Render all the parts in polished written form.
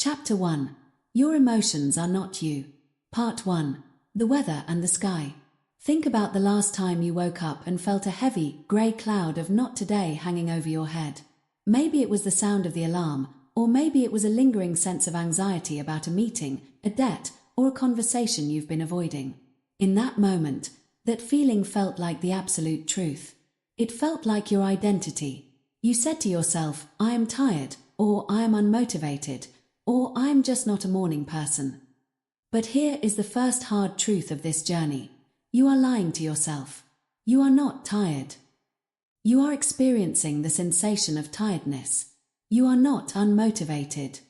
Chapter 1. Your emotions are not you. Part 1. The weather and the sky. Think about the last time you woke up and felt a heavy, grey cloud of "not today" hanging over your head. Maybe it was the sound of the alarm, or maybe it was a lingering sense of anxiety about a meeting, a debt, or a conversation you've been avoiding. In that moment, that feeling felt like the absolute truth. It felt like your identity. You said to yourself, "I am tired," or "I am unmotivated," or "I am just not a morning person." But here is the first hard truth of this journey. You are lying to yourself. You are not tired. You are experiencing the sensation of tiredness. You are not unmotivated.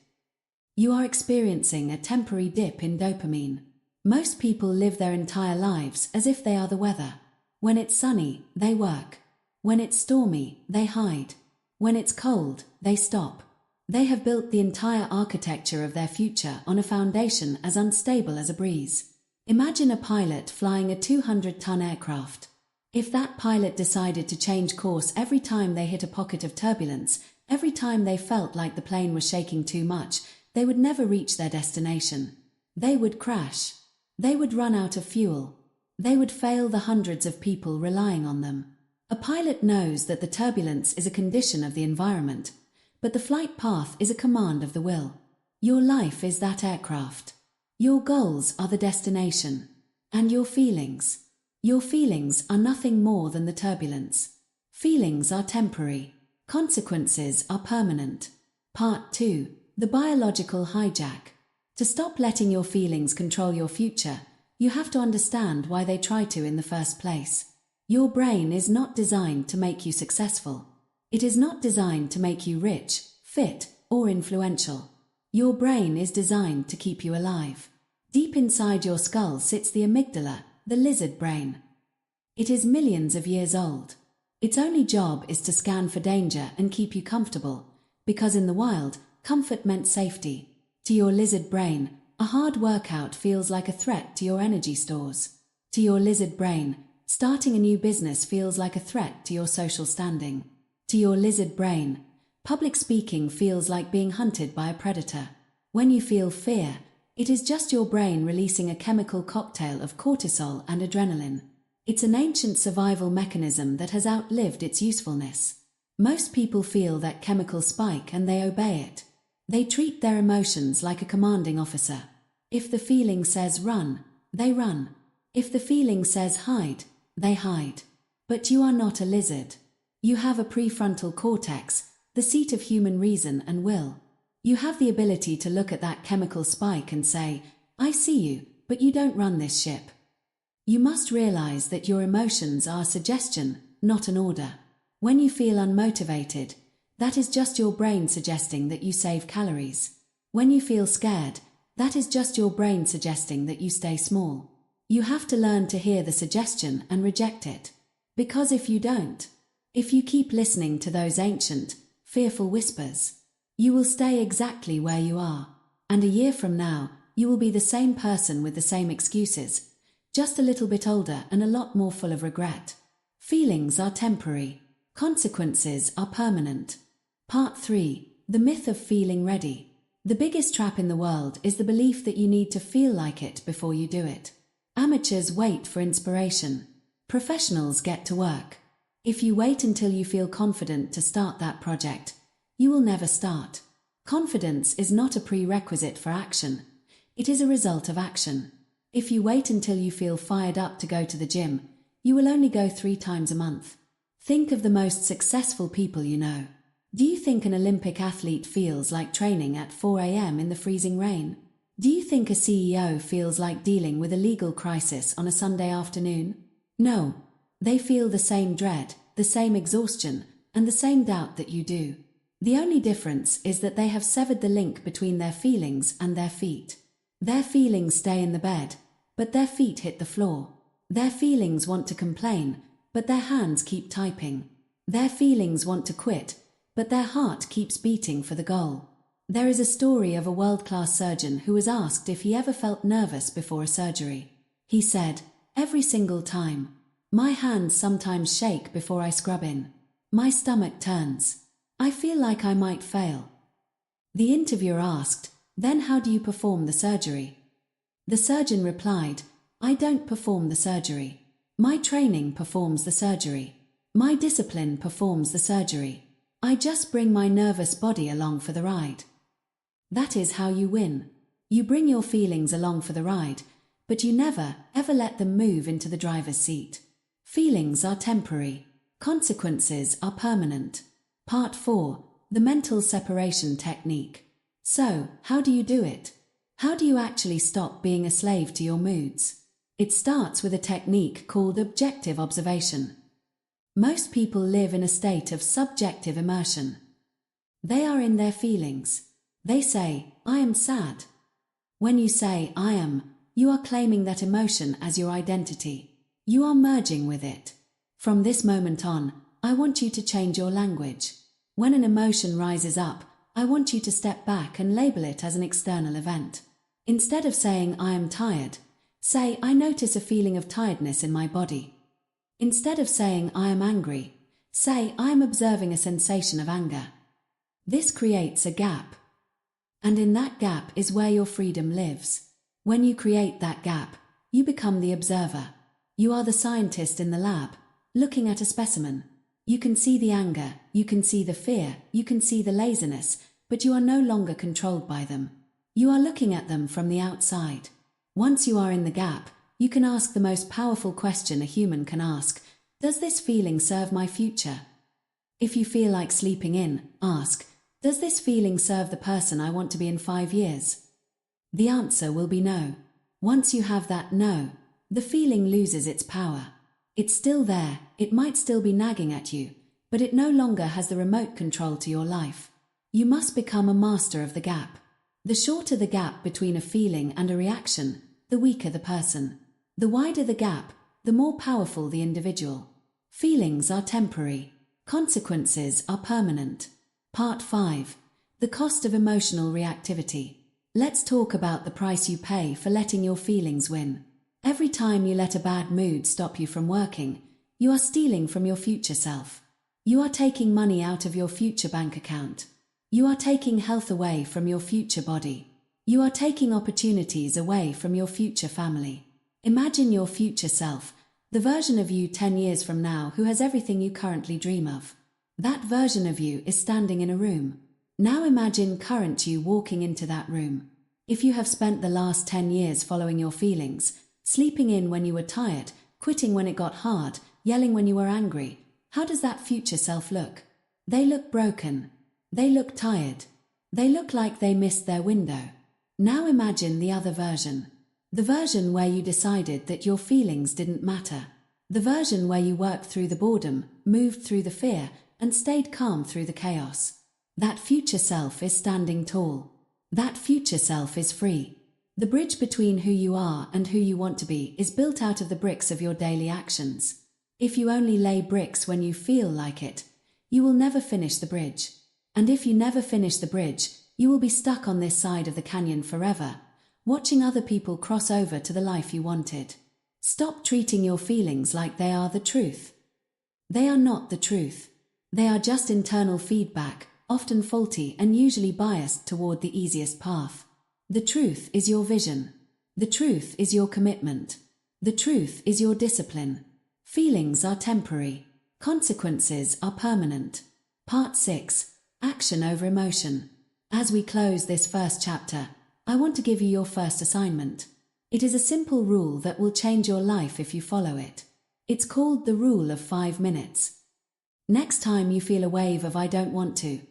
You are experiencing a temporary dip in dopamine. Most people live their entire lives as if they are the weather. When it's sunny, they work. When it's stormy, they hide. When it's cold, they stop. They have built the entire architecture of their future on a foundation as unstable as a breeze. Imagine a pilot flying a 200-ton aircraft. If that pilot decided to change course every time they hit a pocket of turbulence, every time they felt like the plane was shaking too much, they would never reach their destination. They would crash. They would run out of fuel. They would fail the hundreds of people relying on them. A pilot knows that the turbulence is a condition of the environment, but the flight path is a command of the will. Your life is that aircraft. Your goals are the destination. And your feelings. Your feelings are nothing more than the turbulence. Feelings are temporary. Consequences are permanent. Part 2. The biological hijack. To stop letting your feelings control your future, you have to understand why they try to in the first place. Your brain is not designed to make you successful. It is not designed to make you rich, fit, or influential. Your brain is designed to keep you alive. Deep inside your skull sits the amygdala, the lizard brain. It is millions of years old. Its only job is to scan for danger and keep you comfortable, because in the wild, comfort meant safety. To your lizard brain, a hard workout feels like a threat to your energy stores. To your lizard brain, starting a new business feels like a threat to your social standing. To your lizard brain, public speaking feels like being hunted by a predator. When you feel fear, it is just your brain releasing a chemical cocktail of cortisol and adrenaline. It's an ancient survival mechanism that has outlived its usefulness. Most people feel that chemical spike and they obey it. They treat their emotions like a commanding officer. If the feeling says run, they run. If the feeling says hide, they hide. But you are not a lizard. You have a prefrontal cortex, the seat of human reason and will. You have the ability to look at that chemical spike and say, "I see you, but you don't run this ship." You must realize that your emotions are a suggestion, not an order. When you feel unmotivated, that is just your brain suggesting that you save calories. When you feel scared, that is just your brain suggesting that you stay small. You have to learn to hear the suggestion and reject it. Because if you don't, if you keep listening to those ancient, fearful whispers, you will stay exactly where you are. And a year from now, you will be the same person with the same excuses, just a little bit older and a lot more full of regret. Feelings are temporary. Consequences are permanent. Part 3. The myth of feeling ready. The biggest trap in the world is the belief that you need to feel like it before you do it. Amateurs wait for inspiration. Professionals get to work. If you wait until you feel confident to start that project, you will never start. Confidence is not a prerequisite for action. It is a result of action. If you wait until you feel fired up to go to the gym, you will only go 3 times a month. Think of the most successful people you know. Do you think an Olympic athlete feels like training at 4 a.m. in the freezing rain? Do you think a CEO feels like dealing with a legal crisis on a Sunday afternoon? No. They feel the same dread, the same exhaustion, and the same doubt that you do. The only difference is that they have severed the link between their feelings and their feet. Their feelings stay in the bed, but their feet hit the floor. Their feelings want to complain, but their hands keep typing. Their feelings want to quit, but their heart keeps beating for the goal. There is a story of a world-class surgeon who was asked if he ever felt nervous before a surgery. He said, "Every single time. My hands sometimes shake before I scrub in. My stomach turns. I feel like I might fail." The interviewer asked, "Then how do you perform the surgery?" The surgeon replied, "I don't perform the surgery. My training performs the surgery. My discipline performs the surgery. I just bring my nervous body along for the ride." That is how you win. You bring your feelings along for the ride, but you never, ever let them move into the driver's seat. Feelings are temporary. Consequences are permanent. Part 4. The Mental Separation Technique. So, how do you do it? How do you actually stop being a slave to your moods? It starts with a technique called objective observation. Most people live in a state of subjective immersion. They are in their feelings. They say, "I am sad." When you say, "I am," you are claiming that emotion as your identity. You are merging with it. From this moment on, I want you to change your language. When an emotion rises up, I want you to step back and label it as an external event. Instead of saying, "I am tired," say, "I notice a feeling of tiredness in my body." Instead of saying, "I am angry," say, "I am observing a sensation of anger." This creates a gap. And in that gap is where your freedom lives. When you create that gap, you become the observer. You are the scientist in the lab, looking at a specimen. You can see the anger, you can see the fear, you can see the laziness, but you are no longer controlled by them. You are looking at them from the outside. Once you are in the gap, you can ask the most powerful question a human can ask: does this feeling serve my future? If you feel like sleeping in, ask, does this feeling serve the person I want to be in 5 years? The answer will be no. Once you have that no, the feeling loses its power. It's still there, it might still be nagging at you, but it no longer has the remote control to your life. You must become a master of the gap. The shorter the gap between a feeling and a reaction, the weaker the person. The wider the gap, the more powerful the individual. Feelings are temporary. Consequences are permanent. Part 5. The Cost of Emotional Reactivity. Let's talk about the price you pay for letting your feelings win. Every time you let a bad mood stop you from working, you are stealing from your future self. You are taking money out of your future bank account. You are taking health away from your future body. You are taking opportunities away from your future family. Imagine your future self, the version of you 10 years from now who has everything you currently dream of. That version of you is standing in a room. Now imagine current you walking into that room. If you have spent the last 10 years following your feelings, sleeping in when you were tired, quitting when it got hard, yelling when you were angry, how does that future self look? They look broken. They look tired. They look like they missed their window. Now imagine the other version. The version where you decided that your feelings didn't matter. The version where you worked through the boredom, moved through the fear, and stayed calm through the chaos. That future self is standing tall. That future self is free. The bridge between who you are and who you want to be is built out of the bricks of your daily actions. If you only lay bricks when you feel like it, you will never finish the bridge. And if you never finish the bridge, you will be stuck on this side of the canyon forever, watching other people cross over to the life you wanted. Stop treating your feelings like they are the truth. They are not the truth. They are just internal feedback, often faulty and usually biased toward the easiest path. The truth is your vision. The truth is your commitment. The truth is your discipline. Feelings are temporary. Consequences are permanent. Part 6. Action over emotion. As we close this first chapter, I want to give you your first assignment. It is a simple rule that will change your life if you follow it. It's called the rule of 5 minutes. Next time you feel a wave of "I don't want to,"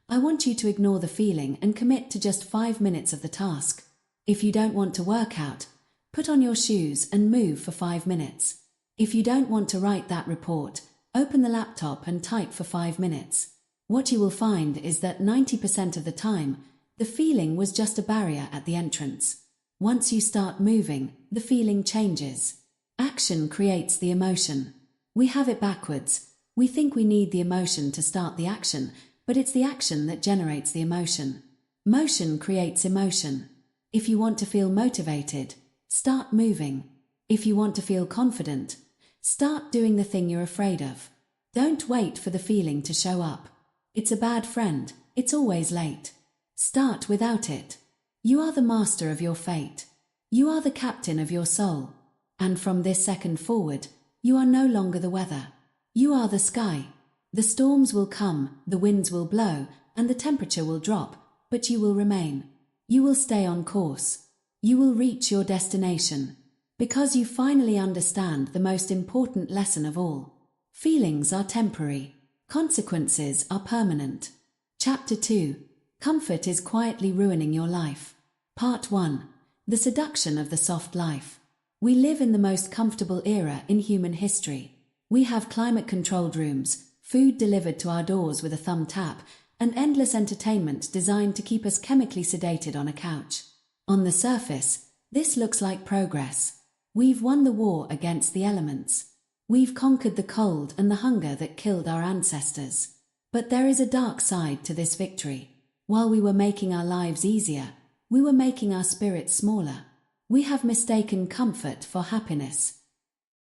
I want you to ignore the feeling and commit to just 5 minutes of the task. If you don't want to work out, put on your shoes and move for 5 minutes. If you don't want to write that report, open the laptop and type for 5 minutes. What you will find is that 90% of the time, the feeling was just a barrier at the entrance. Once you start moving, the feeling changes. Action creates the emotion. We have it backwards. We think we need the emotion to start the action, but it's the action that generates the emotion. Motion creates emotion. If you want to feel motivated, start moving. If you want to feel confident, start doing the thing you're afraid of. Don't wait for the feeling to show up. It's a bad friend. It's always late. Start without it. You are the master of your fate. You are the captain of your soul. And from this second forward, you are no longer the weather. You are the sky. The storms will come, the winds will blow, and the temperature will drop, but you will remain. You will stay on course. You will reach your destination. Because you finally understand the most important lesson of all. Feelings are temporary. Consequences are permanent. Chapter 2. Comfort is quietly ruining your life. Part 1. The seduction of the soft life. We live in the most comfortable era in human history. We have climate-controlled rooms, food delivered to our doors with a thumb tap, and endless entertainment designed to keep us chemically sedated on a couch. On the surface, this looks like progress. We've won the war against the elements. We've conquered the cold and the hunger that killed our ancestors. But there is a dark side to this victory. While we were making our lives easier, we were making our spirits smaller. We have mistaken comfort for happiness.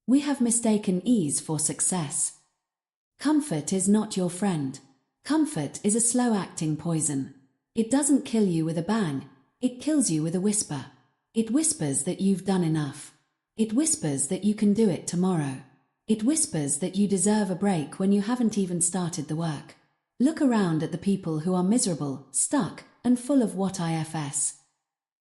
We have mistaken ease for success. Comfort is not your friend. Comfort is a slow-acting poison. It doesn't kill you with a bang, it kills you with a whisper. It whispers that you've done enough. It whispers that you can do it tomorrow. It whispers that you deserve a break when you haven't even started the work. Look around at the people who are miserable, stuck, and full of what ifs.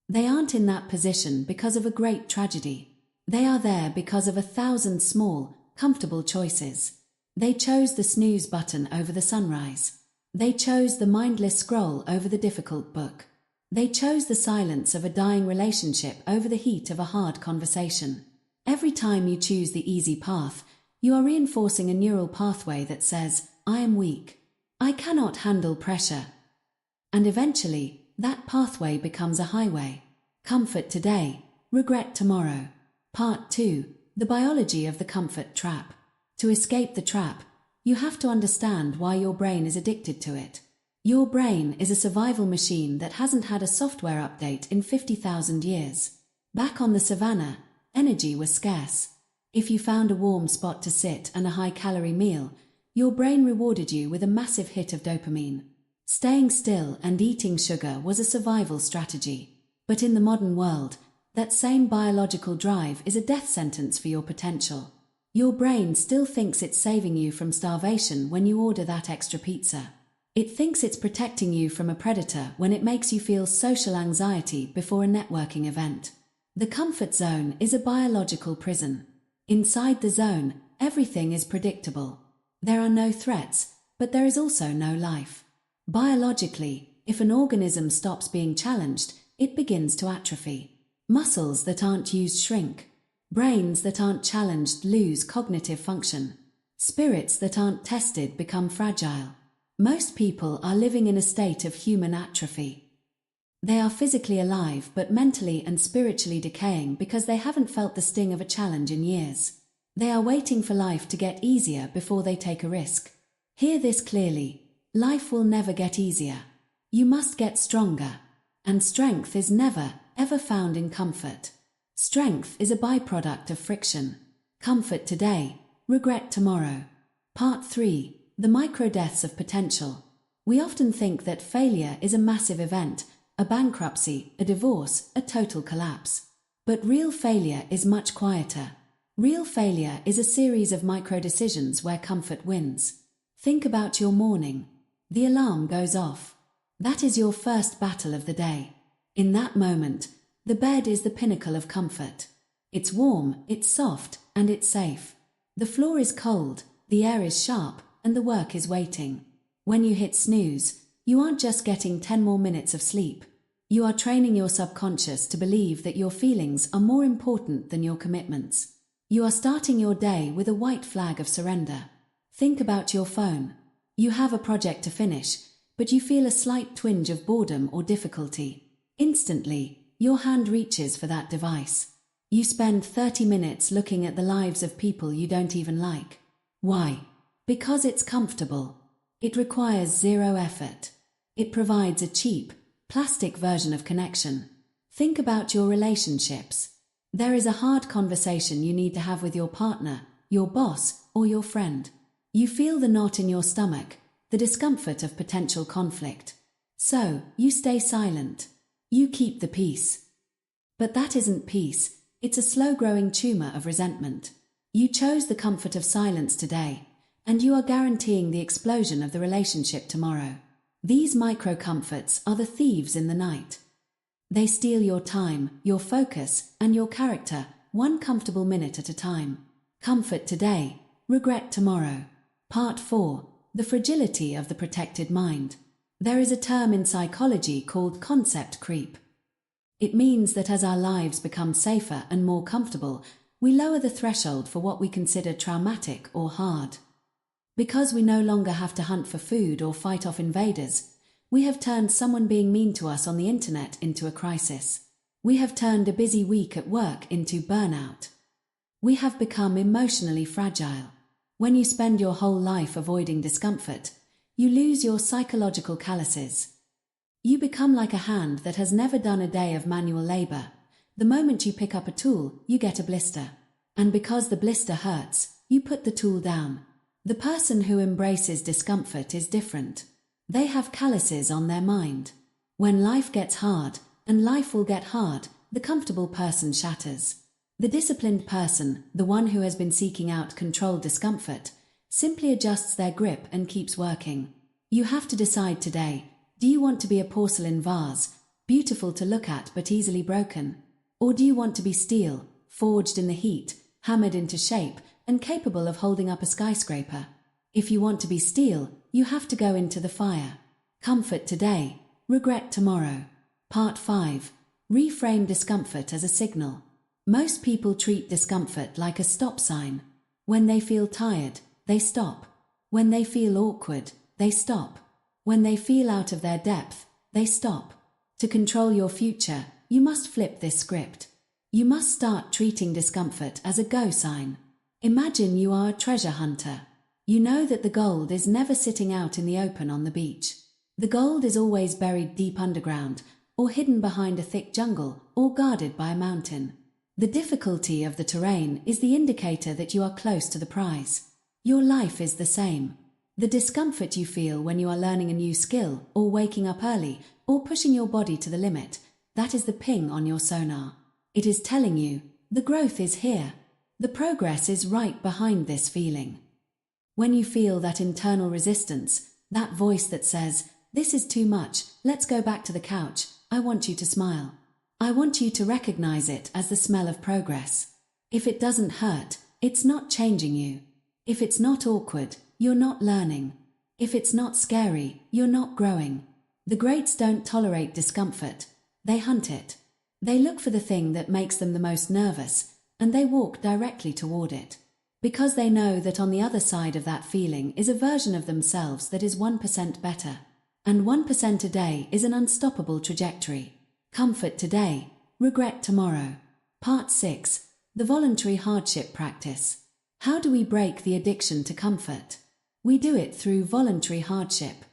They aren't in that position because of a great tragedy. They are there because of 1,000 small, comfortable choices. They chose the snooze button over the sunrise. They chose the mindless scroll over the difficult book. They chose the silence of a dying relationship over the heat of a hard conversation. Every time you choose the easy path, you are reinforcing a neural pathway that says, I am weak. I cannot handle pressure. And eventually, that pathway becomes a highway. Comfort today, regret tomorrow. Part 2. The biology of the comfort trap. To escape the trap, you have to understand why your brain is addicted to it. Your brain is a survival machine that hasn't had a software update in 50,000 years. Back on the savannah, energy was scarce. If you found a warm spot to sit and a high-calorie meal, your brain rewarded you with a massive hit of dopamine. Staying still and eating sugar was a survival strategy. But in the modern world, that same biological drive is a death sentence for your potential. Your brain still thinks it's saving you from starvation when you order that extra pizza. It thinks it's protecting you from a predator when it makes you feel social anxiety before a networking event. The comfort zone is a biological prison. Inside the zone, everything is predictable. There are no threats, but there is also no life. Biologically, if an organism stops being challenged, it begins to atrophy. Muscles that aren't used shrink. Brains that aren't challenged lose cognitive function. Spirits that aren't tested become fragile. Most people are living in a state of human atrophy. They are physically alive but mentally and spiritually decaying because they haven't felt the sting of a challenge in years. They are waiting for life to get easier before they take a risk. Hear this clearly. Life will never get easier. You must get stronger. And strength is never, ever found in comfort. Strength is a byproduct of friction. Comfort today, regret tomorrow. Part 3. The micro-deaths of potential. We often think that failure is a massive event, a bankruptcy, a divorce, a total collapse. But real failure is much quieter. Real failure is a series of micro-decisions where comfort wins. Think about your morning. The alarm goes off. That is your first battle of the day. In that moment, the bed is the pinnacle of comfort. It's warm, it's soft, and it's safe. The floor is cold, the air is sharp, and the work is waiting. When you hit snooze, you aren't just getting 10 more minutes of sleep. You are training your subconscious to believe that your feelings are more important than your commitments. You are starting your day with a white flag of surrender. Think about your phone. You have a project to finish, but you feel a slight twinge of boredom or difficulty. Instantly, your hand reaches for that device. You spend 30 minutes looking at the lives of people you don't even like. Why? Because it's comfortable. It requires zero effort. It provides a cheap, plastic version of connection. Think about your relationships. There is a hard conversation you need to have with your partner, your boss, or your friend. You feel the knot in your stomach, the discomfort of potential conflict. So, you stay silent. You keep the peace. But that isn't peace, it's a slow-growing tumor of resentment. You chose the comfort of silence today, and you are guaranteeing the explosion of the relationship tomorrow. These micro-comforts are the thieves in the night. They steal your time, your focus, and your character, one comfortable minute at a time. Comfort today, regret tomorrow. Part 4. The fragility of the protected mind. There is a term in psychology called concept creep. It means that as our lives become safer and more comfortable, we lower the threshold for what we consider traumatic or hard. Because we no longer have to hunt for food or fight off invaders, we have turned someone being mean to us on the internet into a crisis. We have turned a busy week at work into burnout. We have become emotionally fragile. When you spend your whole life avoiding discomfort, you lose your psychological calluses. You become like a hand that has never done a day of manual labor. The moment you pick up a tool, you get a blister. And because the blister hurts, you put the tool down. The person who embraces discomfort is different. They have calluses on their mind. When life gets hard, and life will get hard, the comfortable person shatters. The disciplined person, the one who has been seeking out controlled discomfort, simply adjusts their grip and keeps working. You have to decide today, do you want to be a porcelain vase, beautiful to look at but easily broken? Or do you want to be steel, forged in the heat, hammered into shape, and capable of holding up a skyscraper? If you want to be steel, you have to go into the fire. Comfort today, regret tomorrow. Part 5. Reframe discomfort as a signal. Most people treat discomfort like a stop sign. When they feel tired, they stop. When they feel awkward, they stop. When they feel out of their depth, they stop. To control your future, you must flip this script. You must start treating discomfort as a go sign. Imagine you are a treasure hunter. You know that the gold is never sitting out in the open on the beach. The gold is always buried deep underground, or hidden behind a thick jungle, or guarded by a mountain. The difficulty of the terrain is the indicator that you are close to the prize. Your life is the same. The discomfort you feel when you are learning a new skill, or waking up early, or pushing your body to the limit, that is the ping on your sonar. It is telling you, the growth is here. The progress is right behind this feeling. When you feel that internal resistance, that voice that says, this is too much, let's go back to the couch, I want you to smile. I want you to recognize it as the smell of progress. If it doesn't hurt, it's not changing you. If it's not awkward, you're not learning. If it's not scary, you're not growing. The greats don't tolerate discomfort. They hunt it. They look for the thing that makes them the most nervous, and they walk directly toward it. Because they know that on the other side of that feeling is a version of themselves that is 1% better. And 1% a day is an unstoppable trajectory. Comfort today, regret tomorrow. Part 6. The voluntary hardship practice. How do we break the addiction to comfort? We do it through voluntary hardship.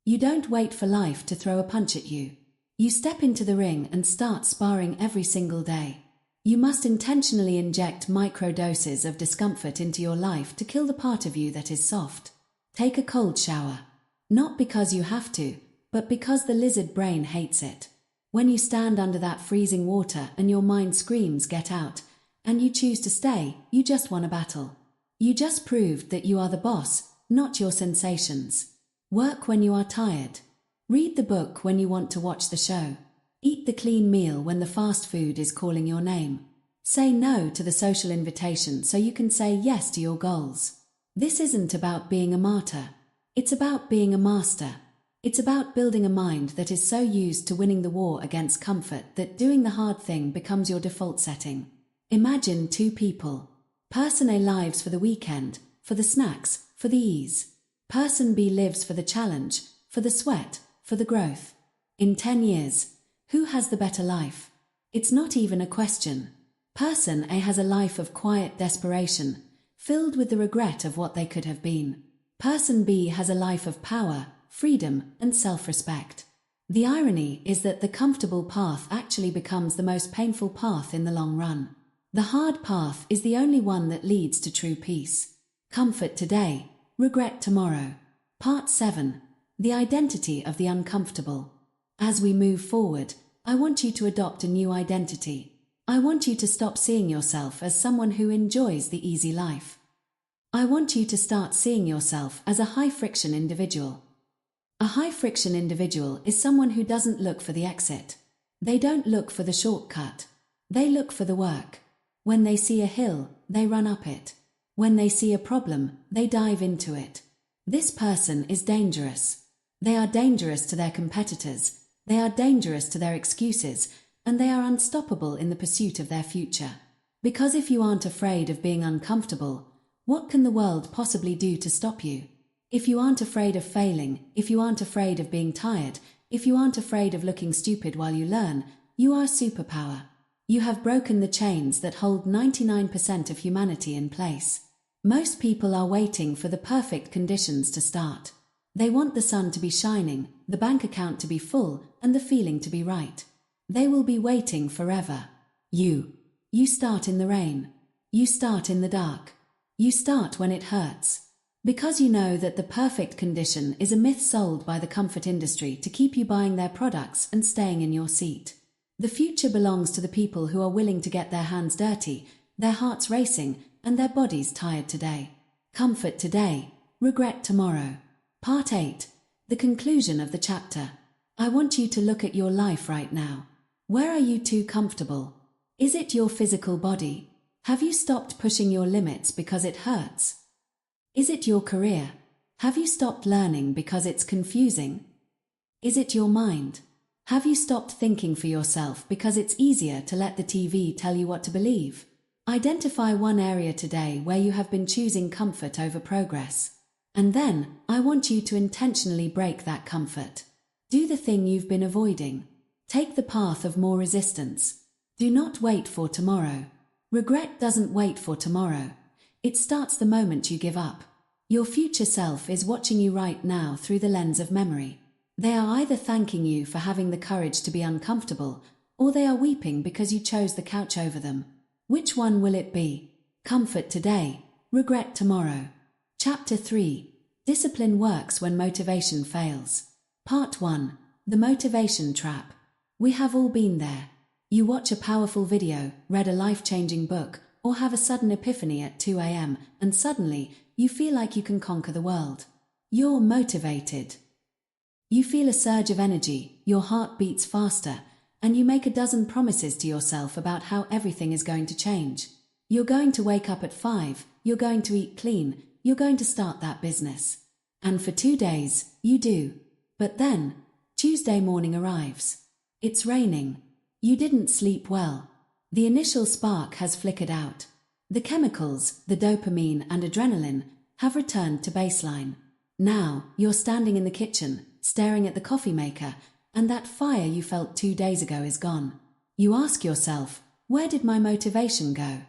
You don't wait for life to throw a punch at you. You step into the ring and start sparring every single day. You must intentionally inject microdoses of discomfort into your life to kill the part of you that is soft. Take a cold shower. Not because you have to, but because the lizard brain hates it. When you stand under that freezing water and your mind screams, get out, and you choose to stay, you just won a battle. You just proved that you are the boss, not your sensations. Work when you are tired. Read the book when you want to watch the show. Eat the clean meal when the fast food is calling your name. Say no to the social invitation so you can say yes to your goals. This isn't about being a martyr. It's about being a master. It's about building a mind that is so used to winning the war against comfort that doing the hard thing becomes your default setting. Imagine two people. Person A lives for the weekend, for the snacks, for the ease. Person B lives for the challenge, for the sweat, for the growth. In 10 years, who has the better life? It's not even a question. Person A has a life of quiet desperation, filled with the regret of what they could have been. Person B has a life of power, freedom, and self-respect. The irony is that the comfortable path actually becomes the most painful path in the long run. The hard path is the only one that leads to true peace. Comfort today, regret tomorrow. Part 7. The identity of the uncomfortable. As we move forward, I want you to adopt a new identity. I want you to stop seeing yourself as someone who enjoys the easy life. I want you to start seeing yourself as a high-friction individual. A high-friction individual is someone who doesn't look for the exit. They don't look for the shortcut. They look for the work. When they see a hill, they run up it. When they see a problem, they dive into it. This person is dangerous. They are dangerous to their competitors, they are dangerous to their excuses, and they are unstoppable in the pursuit of their future. Because if you aren't afraid of being uncomfortable, what can the world possibly do to stop you? If you aren't afraid of failing, if you aren't afraid of being tired, if you aren't afraid of looking stupid while you learn, you are a superpower. You have broken the chains that hold 99% of humanity in place. Most people are waiting for the perfect conditions to start. They want the sun to be shining, the bank account to be full, and the feeling to be right. They will be waiting forever. You start in the rain. You start in the dark. You start when it hurts. Because you know that the perfect condition is a myth sold by the comfort industry to keep you buying their products and staying in your seat. The future belongs to the people who are willing to get their hands dirty, their hearts racing, and their bodies tired today. Comfort today, regret tomorrow. Part 8. The conclusion of the chapter. I want you to look at your life right now. Where are you too comfortable? Is it your physical body? Have you stopped pushing your limits because it hurts? Is it your career? Have you stopped learning because it's confusing? Is it your mind? Have you stopped thinking for yourself because it's easier to let the TV tell you what to believe? Identify one area today where you have been choosing comfort over progress. And then, I want you to intentionally break that comfort. Do the thing you've been avoiding. Take the path of more resistance. Do not wait for tomorrow. Regret doesn't wait for tomorrow. It starts the moment you give up. Your future self is watching you right now through the lens of memory. They are either thanking you for having the courage to be uncomfortable, or they are weeping because you chose the couch over them. Which one will it be? Comfort today, regret tomorrow. Chapter 3. Discipline works when motivation fails. Part 1. The motivation trap. We have all been there. You watch a powerful video, read a life-changing book, or have a sudden epiphany at 2 a.m., and suddenly, you feel like you can conquer the world. You're motivated. You feel a surge of energy, your heart beats faster, and you make a dozen promises to yourself about how everything is going to change. You're going to wake up at 5, you're going to eat clean, you're going to start that business. And for 2 days, you do. But then, Tuesday morning arrives. It's raining. You didn't sleep well. The initial spark has flickered out. The chemicals, the dopamine and adrenaline, have returned to baseline. Now, you're standing in the kitchen, staring at the coffee maker, and that fire you felt 2 days ago is gone. You ask yourself, where did my motivation go?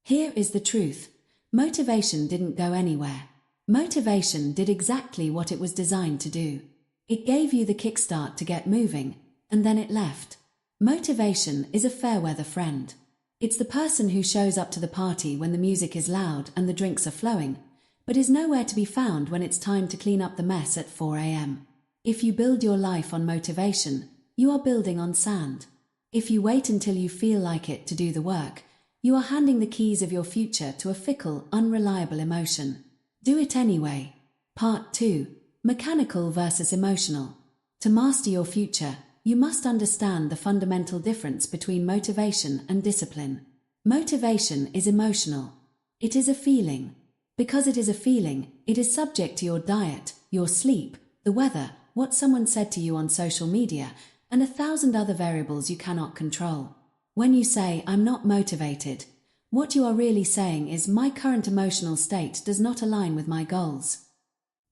Here is the truth. Motivation didn't go anywhere. Motivation did exactly what it was designed to do. It gave you the kickstart to get moving, and then it left. Motivation is a fair-weather friend. It's the person who shows up to the party when the music is loud and the drinks are flowing, but is nowhere to be found when it's time to clean up the mess at 4 a.m. If you build your life on motivation, you are building on sand. If you wait until you feel like it to do the work, you are handing the keys of your future to a fickle, unreliable emotion. Do it anyway. Part 2. Mechanical versus emotional. To master your future, you must understand the fundamental difference between motivation and discipline. Motivation is emotional. It is a feeling. Because it is a feeling, it is subject to your diet, your sleep, the weather, what someone said to you on social media, and 1,000 other variables you cannot control. When you say, "I'm not motivated," what you are really saying is, "My current emotional state does not align with my goals."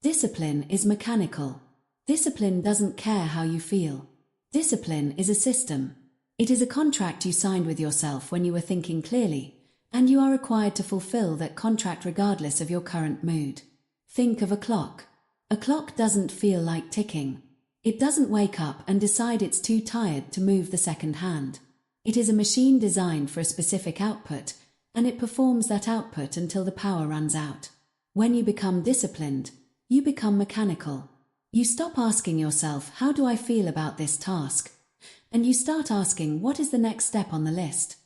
Discipline is mechanical. Discipline doesn't care how you feel. Discipline is a system. It is a contract you signed with yourself when you were thinking clearly, and you are required to fulfill that contract regardless of your current mood. Think of a clock. A clock doesn't feel like ticking. It doesn't wake up and decide it's too tired to move the second hand. It is a machine designed for a specific output, and it performs that output until the power runs out. When you become disciplined, you become mechanical. You stop asking yourself, "How do I feel about this task?" And you start asking, what is the next step on the list?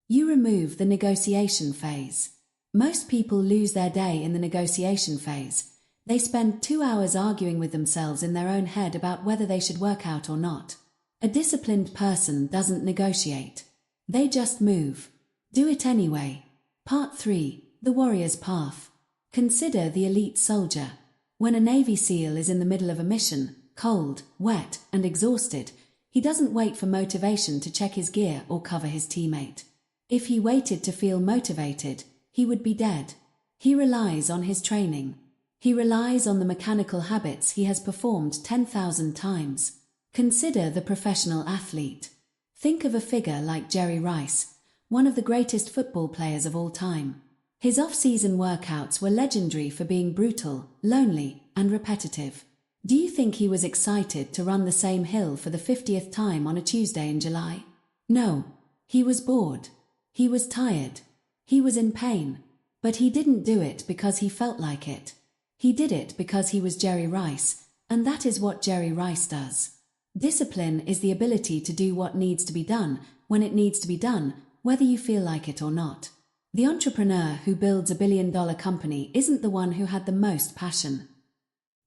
You remove the negotiation phase. Most people lose their day in the negotiation phase. They spend 2 hours arguing with themselves in their own head about whether they should work out or not. A disciplined person doesn't negotiate. They just move. Do it anyway. Part 3. The Warrior's Path. Consider the elite soldier. When a Navy SEAL is in the middle of a mission, cold, wet, and exhausted, he doesn't wait for motivation to check his gear or cover his teammate. If he waited to feel motivated, he would be dead. He relies on his training. He relies on the mechanical habits he has performed 10,000 times. Consider the professional athlete. Think of a figure like Jerry Rice, one of the greatest football players of all time. His off-season workouts were legendary for being brutal, lonely, and repetitive. Do you think he was excited to run the same hill for the 50th time on a Tuesday in July? No. He was bored. He was tired. He was in pain. But he didn't do it because he felt like it. He did it because he was Jerry Rice, and that is what Jerry Rice does. Discipline is the ability to do what needs to be done, when it needs to be done, whether you feel like it or not. The entrepreneur who builds a billion-dollar company isn't the one who had the most passion.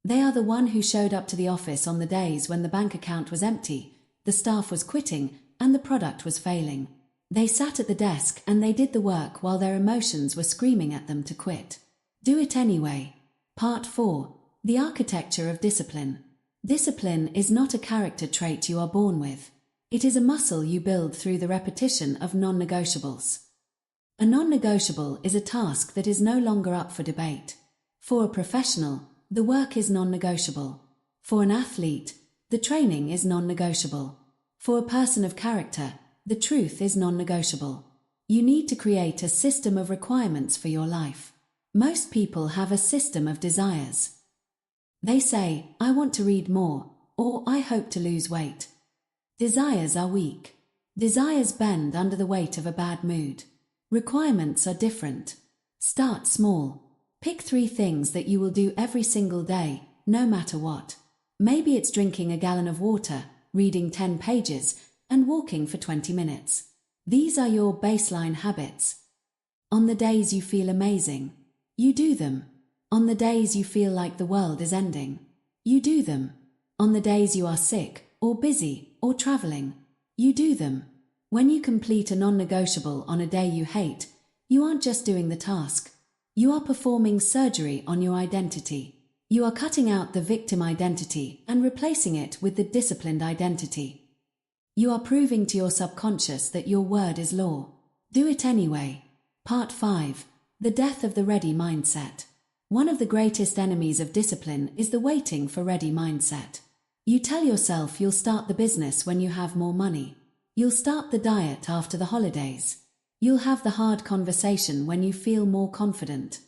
They are the one who showed up to the office on the days when the bank account was empty, the staff was quitting, and the product was failing. They sat at the desk and they did the work while their emotions were screaming at them to quit. Do it anyway. Part 4. The Architecture of Discipline. Discipline is not a character trait you are born with. It is a muscle you build through the repetition of non-negotiables. A non-negotiable is a task that is no longer up for debate. For a professional, the work is non-negotiable. For an athlete, the training is non-negotiable. For a person of character, the truth is non-negotiable. You need to create a system of requirements for your life. Most people have a system of desires. They say, I want to read more, or I hope to lose weight. Desires are weak. Desires bend under the weight of a bad mood. Requirements are different. Start small. Pick 3 things that you will do every single day, no matter what. Maybe it's drinking a gallon of water, reading 10 pages, and walking for 20 minutes. These are your baseline habits. On the days you feel amazing, you do them. On the days you feel like the world is ending, you do them. On the days you are sick, or busy, or traveling, you do them. When you complete a non-negotiable on a day you hate, you aren't just doing the task. You are performing surgery on your identity. You are cutting out the victim identity and replacing it with the disciplined identity. You are proving to your subconscious that your word is law. Do it anyway. Part 5. The Death of the Ready Mindset. One of the greatest enemies of discipline is the waiting for ready mindset. You tell yourself you'll start the business when you have more money. You'll start the diet after the holidays. You'll have the hard conversation when you feel more confident.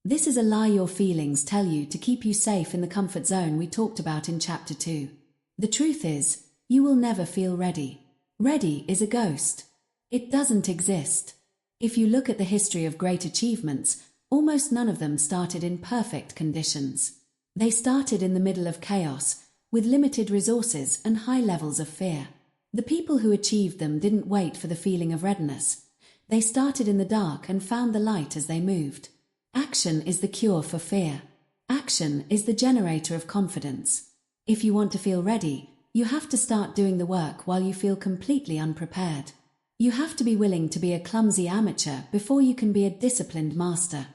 This is a lie your feelings tell you to keep you safe in the comfort zone we talked about in Chapter 2. The truth is, you will never feel ready. Ready is a ghost. It doesn't exist. If you look at the history of great achievements, almost none of them started in perfect conditions. They started in the middle of chaos, with limited resources and high levels of fear. The people who achieved them didn't wait for the feeling of readiness. They started in the dark and found the light as they moved. Action is the cure for fear. Action is the generator of confidence. If you want to feel ready, you have to start doing the work while you feel completely unprepared. You have to be willing to be a clumsy amateur before you can be a disciplined master.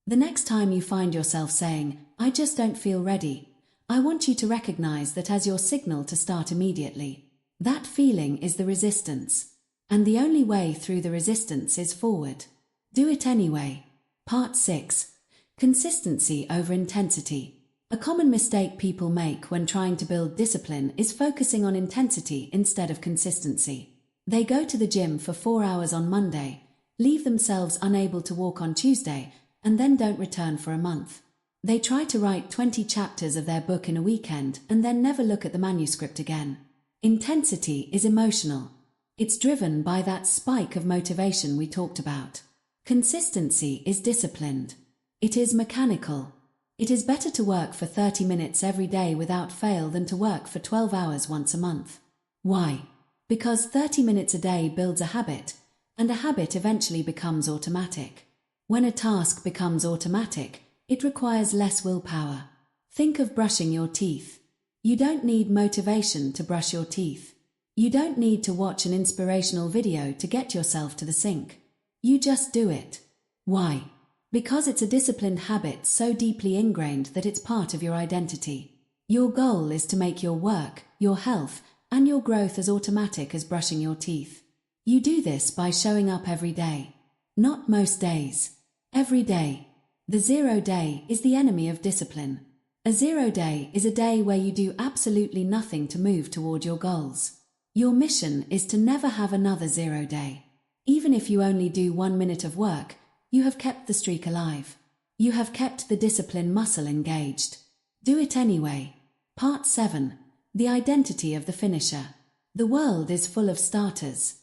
The next time you find yourself saying, I just don't feel ready, I want you to recognize that as your signal to start immediately. That feeling is the resistance. And the only way through the resistance is forward. Do it anyway. Part 6. Consistency over intensity. A common mistake people make when trying to build discipline is focusing on intensity instead of consistency. They go to the gym for 4 hours on Monday, leave themselves unable to walk on Tuesday, and then don't return for a month. They try to write 20 chapters of their book in a weekend and then never look at the manuscript again. Intensity is emotional. It's driven by that spike of motivation we talked about. Consistency is disciplined. It is mechanical. It is better to work for 30 minutes every day without fail than to work for 12 hours once a month. Why? Because 30 minutes a day builds a habit, and a habit eventually becomes automatic. When a task becomes automatic, it requires less willpower. Think of brushing your teeth. You don't need motivation to brush your teeth. You don't need to watch an inspirational video to get yourself to the sink. You just do it. Why? Because it's a disciplined habit so deeply ingrained that it's part of your identity. Your goal is to make your work, your health, and your growth as automatic as brushing your teeth. You do this by showing up every day. Not most days. Every day. The 0 day is the enemy of discipline. A 0 day is a day where you do absolutely nothing to move toward your goals. Your mission is to never have another 0 day. Even if you only do 1 minute of work, you have kept the streak alive. You have kept the discipline muscle engaged. Do it anyway. Part 7. The identity of the finisher. The world is full of starters.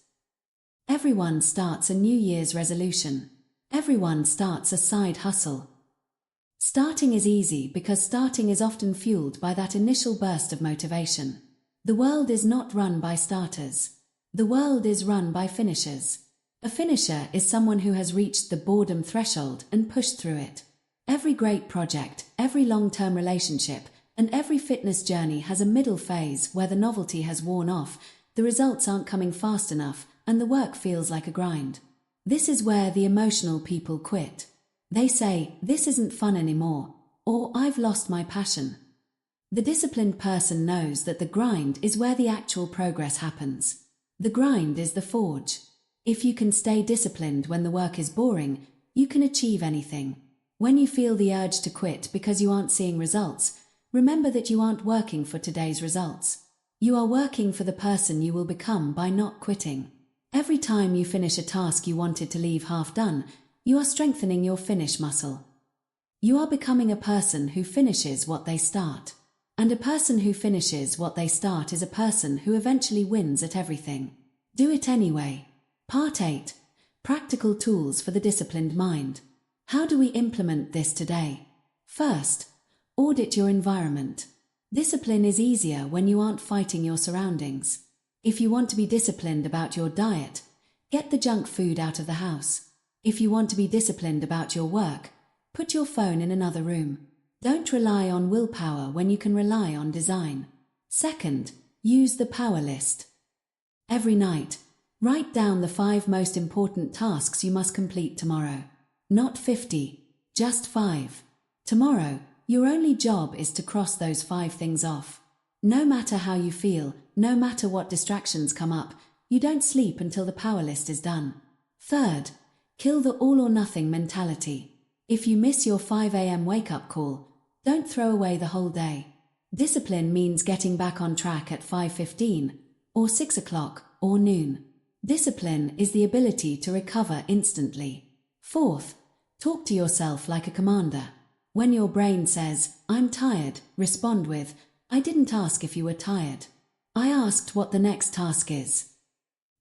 Everyone starts a New Year's resolution. Everyone starts a side hustle. Starting is easy because starting is often fueled by that initial burst of motivation. The world is not run by starters. The world is run by finishers. A finisher is someone who has reached the boredom threshold and pushed through it. Every great project, every long-term relationship, and every fitness journey has a middle phase where the novelty has worn off, the results aren't coming fast enough, and the work feels like a grind. This is where the emotional people quit. They say, "This isn't fun anymore," or "I've lost my passion." The disciplined person knows that the grind is where the actual progress happens. The grind is the forge. If you can stay disciplined when the work is boring, you can achieve anything. When you feel the urge to quit because you aren't seeing results, remember that you aren't working for today's results. You are working for the person you will become by not quitting. Every time you finish a task you wanted to leave half done, you are strengthening your finish muscle. You are becoming a person who finishes what they start. And a person who finishes what they start is a person who eventually wins at everything. Do it anyway. Part 8. Practical tools for the disciplined mind. How do we implement this today? First, audit your environment. Discipline is easier when you aren't fighting your surroundings. If you want to be disciplined about your diet, get the junk food out of the house. If you want to be disciplined about your work, put your phone in another room. Don't rely on willpower when you can rely on design. Second, use the power list. Every night, write down the 5 most important tasks you must complete tomorrow. Not 50, just 5. Tomorrow, your only job is to cross those 5 things off. No matter how you feel, no matter what distractions come up, you don't sleep until the power list is done. Third, kill the all-or-nothing mentality. If you miss your 5 a.m. wake-up call, don't throw away the whole day. Discipline means getting back on track at 5:15, or 6 o'clock, or noon. Discipline is the ability to recover instantly. Fourth, talk to yourself like a commander. When your brain says, "I'm tired," respond with, "I didn't ask if you were tired. I asked what the next task is."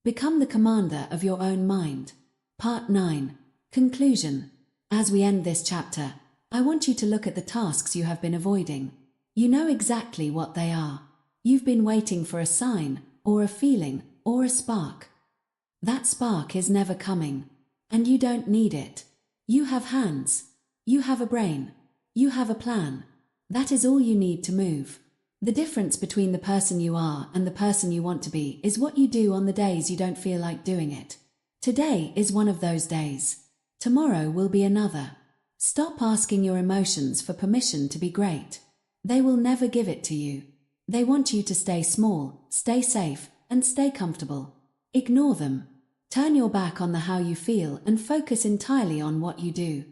Become the commander of your own mind. Part 9. Conclusion. As we end this chapter, I want you to look at the tasks you have been avoiding. You know exactly what they are. You've been waiting for a sign, or a feeling, or a spark. That spark is never coming, and you don't need it. You have hands. You have a brain. You have a plan. That is all you need to move. The difference between the person you are and the person you want to be is what you do on the days you don't feel like doing it. Today is one of those days. Tomorrow will be another. Stop asking your emotions for permission to be great. They will never give it to you. They want you to stay small, stay safe, and stay comfortable. Ignore them. Turn your back on the how you feel and focus entirely on what you do.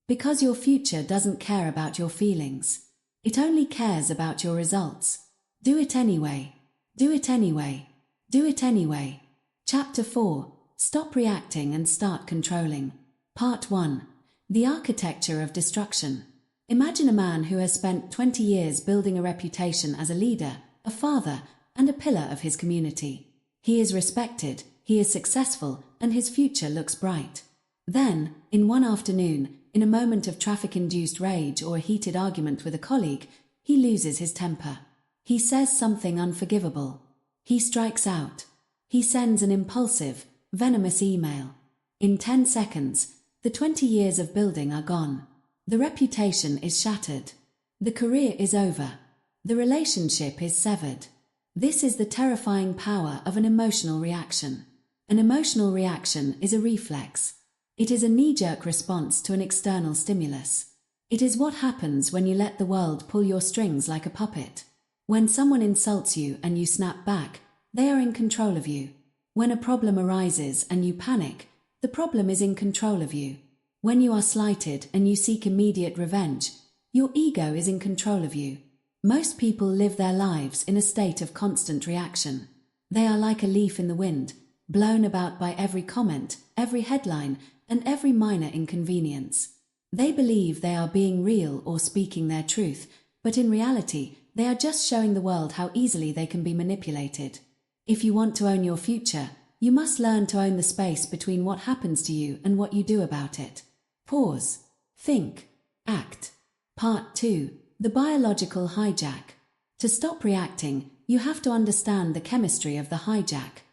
Because your future doesn't care about your feelings. It only cares about your results. Do it anyway. Do it anyway. Do it anyway. Chapter 4. Stop reacting and start controlling. Part 1. The architecture of destruction. Imagine a man who has spent 20 years building a reputation as a leader, a father, and a pillar of his community. He is respected, he is successful, and his future looks bright. Then, in one afternoon, in a moment of traffic-induced rage or a heated argument with a colleague, he loses his temper. He says something unforgivable. He strikes out. He sends an impulsive, venomous email. In 10 seconds, the 20 years of building are gone. The reputation is shattered. The career is over. The relationship is severed. This is the terrifying power of an emotional reaction. An emotional reaction is a reflex. It is a knee-jerk response to an external stimulus. It is what happens when you let the world pull your strings like a puppet. When someone insults you and you snap back, they are in control of you. When a problem arises and you panic, the problem is in control of you. When you are slighted and you seek immediate revenge, your ego is in control of you. Most people live their lives in a state of constant reaction. They are like a leaf in the wind, blown about by every comment, every headline, and every minor inconvenience. They believe they are being real or speaking their truth, but in reality, they are just showing the world how easily they can be manipulated. If you want to own your future, you must learn to own the space between what happens to you and what you do about it. Pause. Think. Act. Part 2. The biological hijack. To stop reacting, you have to understand the chemistry of the hijack.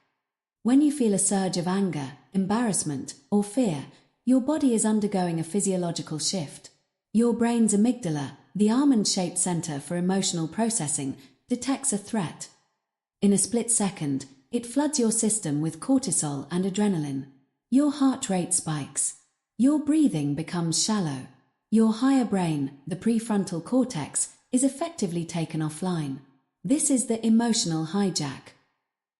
When you feel a surge of anger, embarrassment, or fear, your body is undergoing a physiological shift. Your brain's amygdala, the almond-shaped center for emotional processing, detects a threat. In a split second, it floods your system with cortisol and adrenaline. Your heart rate spikes. Your breathing becomes shallow. Your higher brain, the prefrontal cortex, is effectively taken offline. This is the emotional hijack.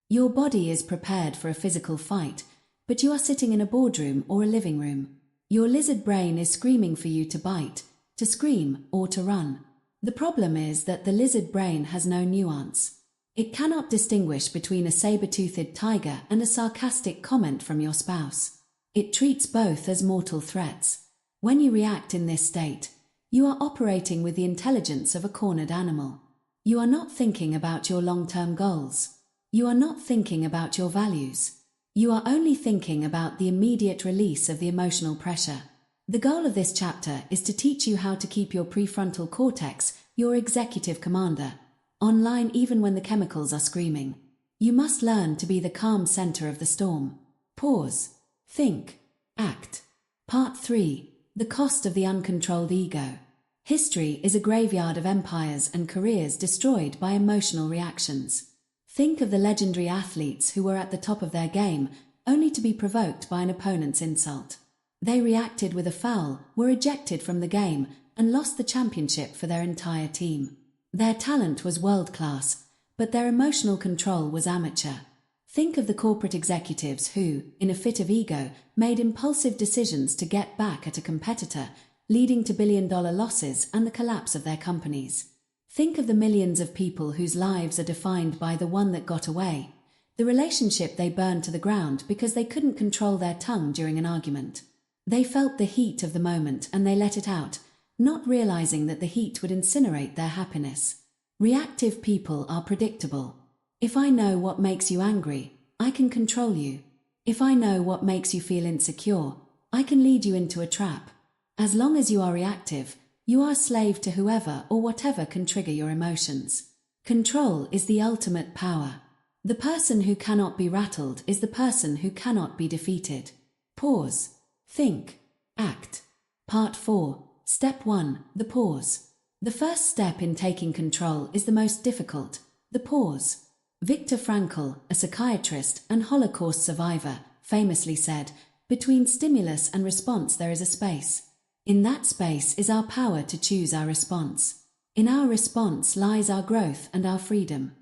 Your body is prepared for a physical fight, but you are sitting in a boardroom or a living room. Your lizard brain is screaming for you to bite, to scream, or to run. The problem is that the lizard brain has no nuance. It cannot distinguish between a saber-toothed tiger and a sarcastic comment from your spouse. It treats both as mortal threats. When you react in this state, you are operating with the intelligence of a cornered animal. You are not thinking about your long-term goals. You are not thinking about your values. You are only thinking about the immediate release of the emotional pressure. The goal of this chapter is to teach you how to keep your prefrontal cortex, your executive commander, online even when the chemicals are screaming. You must learn to be the calm center of the storm. Pause. Think. Act. Part 3. The cost of the uncontrolled ego. History is a graveyard of empires and careers destroyed by emotional reactions. Think of the legendary athletes who were at the top of their game, only to be provoked by an opponent's insult. They reacted with a foul, were ejected from the game, and lost the championship for their entire team. Their talent was world-class, but their emotional control was amateur. Think of the corporate executives who, in a fit of ego, made impulsive decisions to get back at a competitor, leading to billion-dollar losses and the collapse of their companies. Think of the millions of people whose lives are defined by the one that got away, the relationship they burned to the ground because they couldn't control their tongue during an argument. They felt the heat of the moment and they let it out, not realizing that the heat would incinerate their happiness. Reactive people are predictable. If I know what makes you angry, I can control you. If I know what makes you feel insecure, I can lead you into a trap. As long as you are reactive, you are a slave to whoever or whatever can trigger your emotions. Control is the ultimate power. The person who cannot be rattled is the person who cannot be defeated. Pause. Think. Act. Part 4. Step 1. The pause. The first step in taking control is the most difficult. The pause. Viktor Frankl, a psychiatrist and Holocaust survivor, famously said, "Between stimulus and response there is a space. In that space is our power to choose our response. In our response lies our growth and our freedom."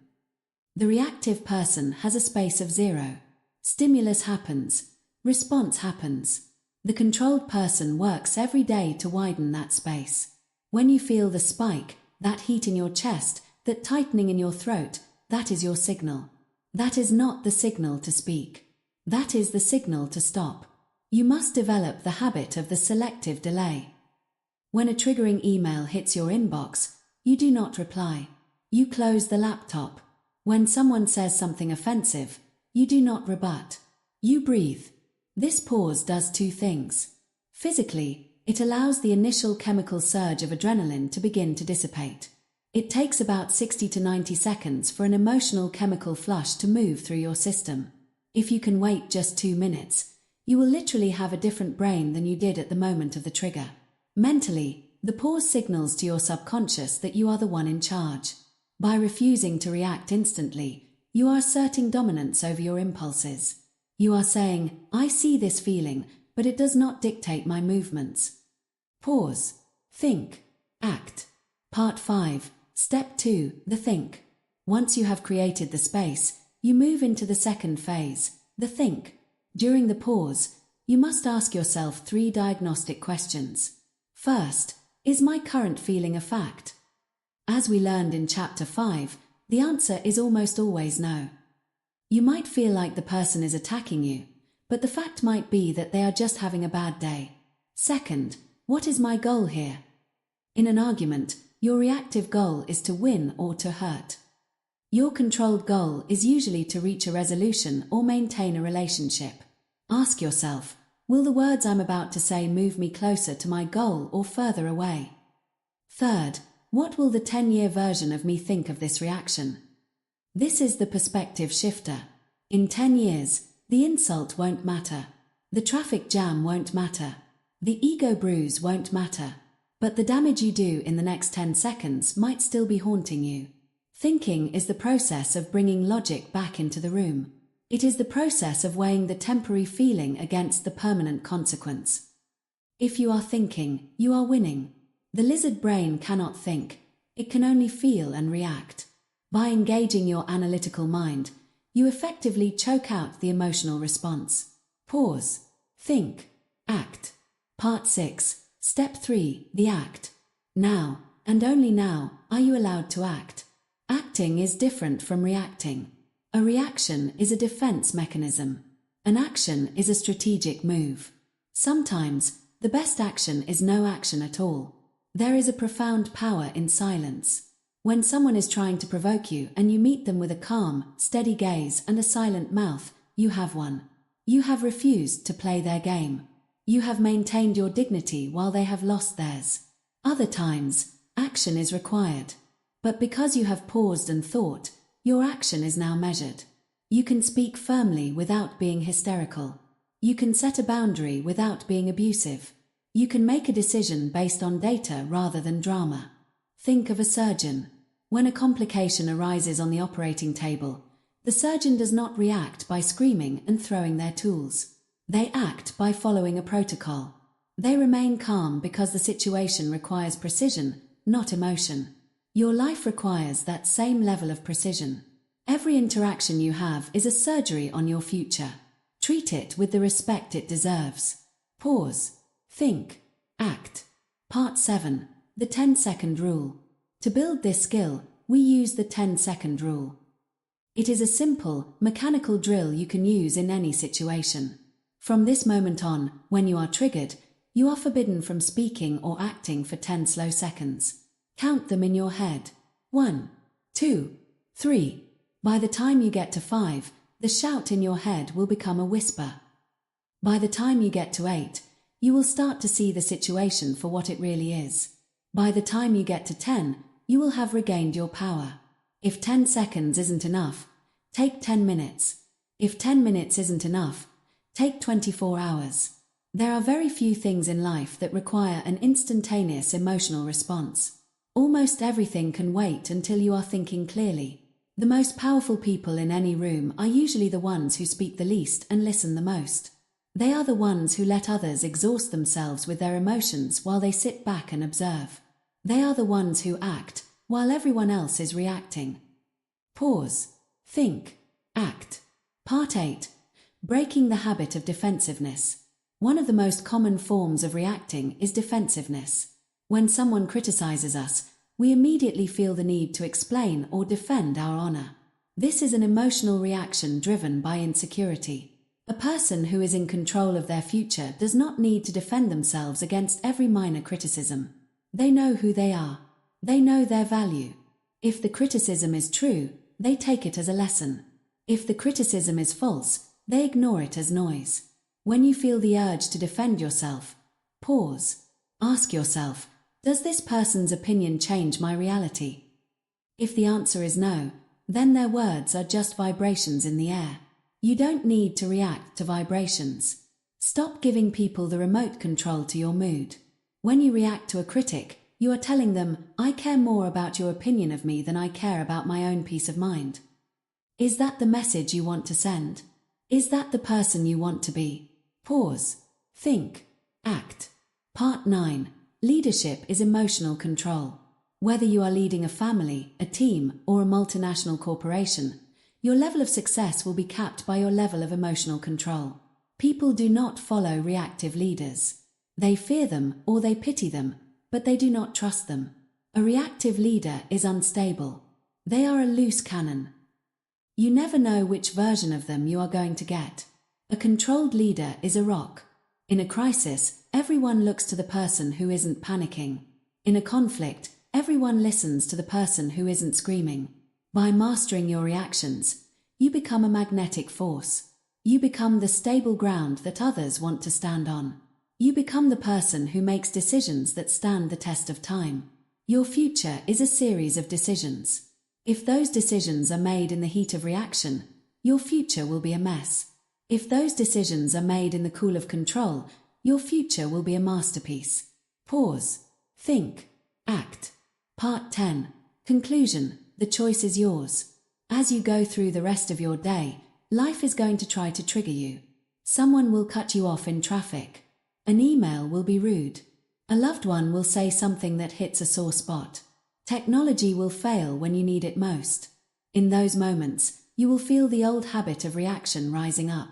The reactive person has a space of 0. Stimulus happens. Response happens. The controlled person works every day to widen that space. When you feel the spike, that heat in your chest, that tightening in your throat, that is your signal. That is not the signal to speak. That is the signal to stop. You must develop the habit of the selective delay. When a triggering email hits your inbox, you do not reply. You close the laptop. When someone says something offensive, you do not rebut. You breathe. This pause does 2 things. Physically, it allows the initial chemical surge of adrenaline to begin to dissipate. It takes about 60 to 90 seconds for an emotional chemical flush to move through your system. If you can wait just 2 minutes, you will literally have a different brain than you did at the moment of the trigger. Mentally, the pause signals to your subconscious that you are the one in charge. By refusing to react instantly, you are asserting dominance over your impulses. You are saying, I see this feeling, but it does not dictate my movements. Pause. Think. Act. Part 5. Step 2. The think. Once you have created the space, you move into the second phase, the think. During the pause, you must ask yourself 3 diagnostic questions. First, is my current feeling a fact? As we learned in Chapter 5, the answer is almost always no. You might feel like the person is attacking you, but the fact might be that they are just having a bad day. Second, what is my goal here? In an argument, your reactive goal is to win or to hurt. Your controlled goal is usually to reach a resolution or maintain a relationship. Ask yourself, will the words I'm about to say move me closer to my goal or further away? Third, what will the 10-year version of me think of this reaction? This is the perspective shifter. In 10 years, the insult won't matter. The traffic jam won't matter. The ego bruise won't matter. But the damage you do in the next 10 seconds might still be haunting you. Thinking is the process of bringing logic back into the room. It is the process of weighing the temporary feeling against the permanent consequence. If you are thinking, you are winning. The lizard brain cannot think, it can only feel and react. By engaging your analytical mind, you effectively choke out the emotional response. Pause. Think. Act. Part 6. Step 3. The act. Now, and only now, are you allowed to act. Acting is different from reacting. A reaction is a defense mechanism. An action is a strategic move. Sometimes, the best action is no action at all. There is a profound power in silence. When someone is trying to provoke you and you meet them with a calm, steady gaze and a silent mouth, you have won. You have refused to play their game. You have maintained your dignity while they have lost theirs. Other times, action is required. But because you have paused and thought, your action is now measured. You can speak firmly without being hysterical. You can set a boundary without being abusive. You can make a decision based on data rather than drama. Think of a surgeon. When a complication arises on the operating table, the surgeon does not react by screaming and throwing their tools. They act by following a protocol. They remain calm because the situation requires precision, not emotion. Your life requires that same level of precision. Every interaction you have is a surgery on your future. Treat it with the respect it deserves. Pause. Think. Act. Part 7. The 10-second rule. To build this skill, we use the 10-second rule. It is a simple, mechanical drill you can use in any situation. From this moment on, when you are triggered, you are forbidden from speaking or acting for 10 slow seconds. Count them in your head. 1, 2, 3. By the time you get to 5, the shout in your head will become a whisper. By the time you get to 8, you will start to see the situation for what it really is. By the time you get to 10, you will have regained your power. If 10 seconds isn't enough, take 10 minutes. If 10 minutes isn't enough, take 24 hours. There are very few things in life that require an instantaneous emotional response. Almost everything can wait until you are thinking clearly. The most powerful people in any room are usually the ones who speak the least and listen the most. They are the ones who let others exhaust themselves with their emotions while they sit back and observe. They are the ones who act, while everyone else is reacting. Pause. Think. Act. Part 8. Breaking the habit of defensiveness. One of the most common forms of reacting is defensiveness. When someone criticizes us, we immediately feel the need to explain or defend our honor. This is an emotional reaction driven by insecurity. A person who is in control of their future does not need to defend themselves against every minor criticism. They know who they are. They know their value. If the criticism is true, they take it as a lesson. If the criticism is false, they ignore it as noise. When you feel the urge to defend yourself, pause. Ask yourself, does this person's opinion change my reality? If the answer is no, then their words are just vibrations in the air. You don't need to react to vibrations. Stop giving people the remote control to your mood. When you react to a critic, you are telling them, I care more about your opinion of me than I care about my own peace of mind. Is that the message you want to send? Is that the person you want to be? Pause. Think. Act. Part 9. Leadership is emotional control. Whether you are leading a family, a team, or a multinational corporation, your level of success will be capped by your level of emotional control. People do not follow reactive leaders. They fear them or they pity them, but they do not trust them. A reactive leader is unstable. They are a loose cannon. You never know which version of them you are going to get. A controlled leader is a rock. In a crisis, everyone looks to the person who isn't panicking. In a conflict, everyone listens to the person who isn't screaming. By mastering your reactions, you become a magnetic force. You become the stable ground that others want to stand on. You become the person who makes decisions that stand the test of time. Your future is a series of decisions. If those decisions are made in the heat of reaction, your future will be a mess. If those decisions are made in the cool of control, your future will be a masterpiece. Pause. Think. Act. Part 10. Conclusion. The choice is yours. As you go through the rest of your day, life is going to try to trigger you. Someone will cut you off in traffic. An email will be rude. A loved one will say something that hits a sore spot. Technology will fail when you need it most. In those moments, you will feel the old habit of reaction rising up.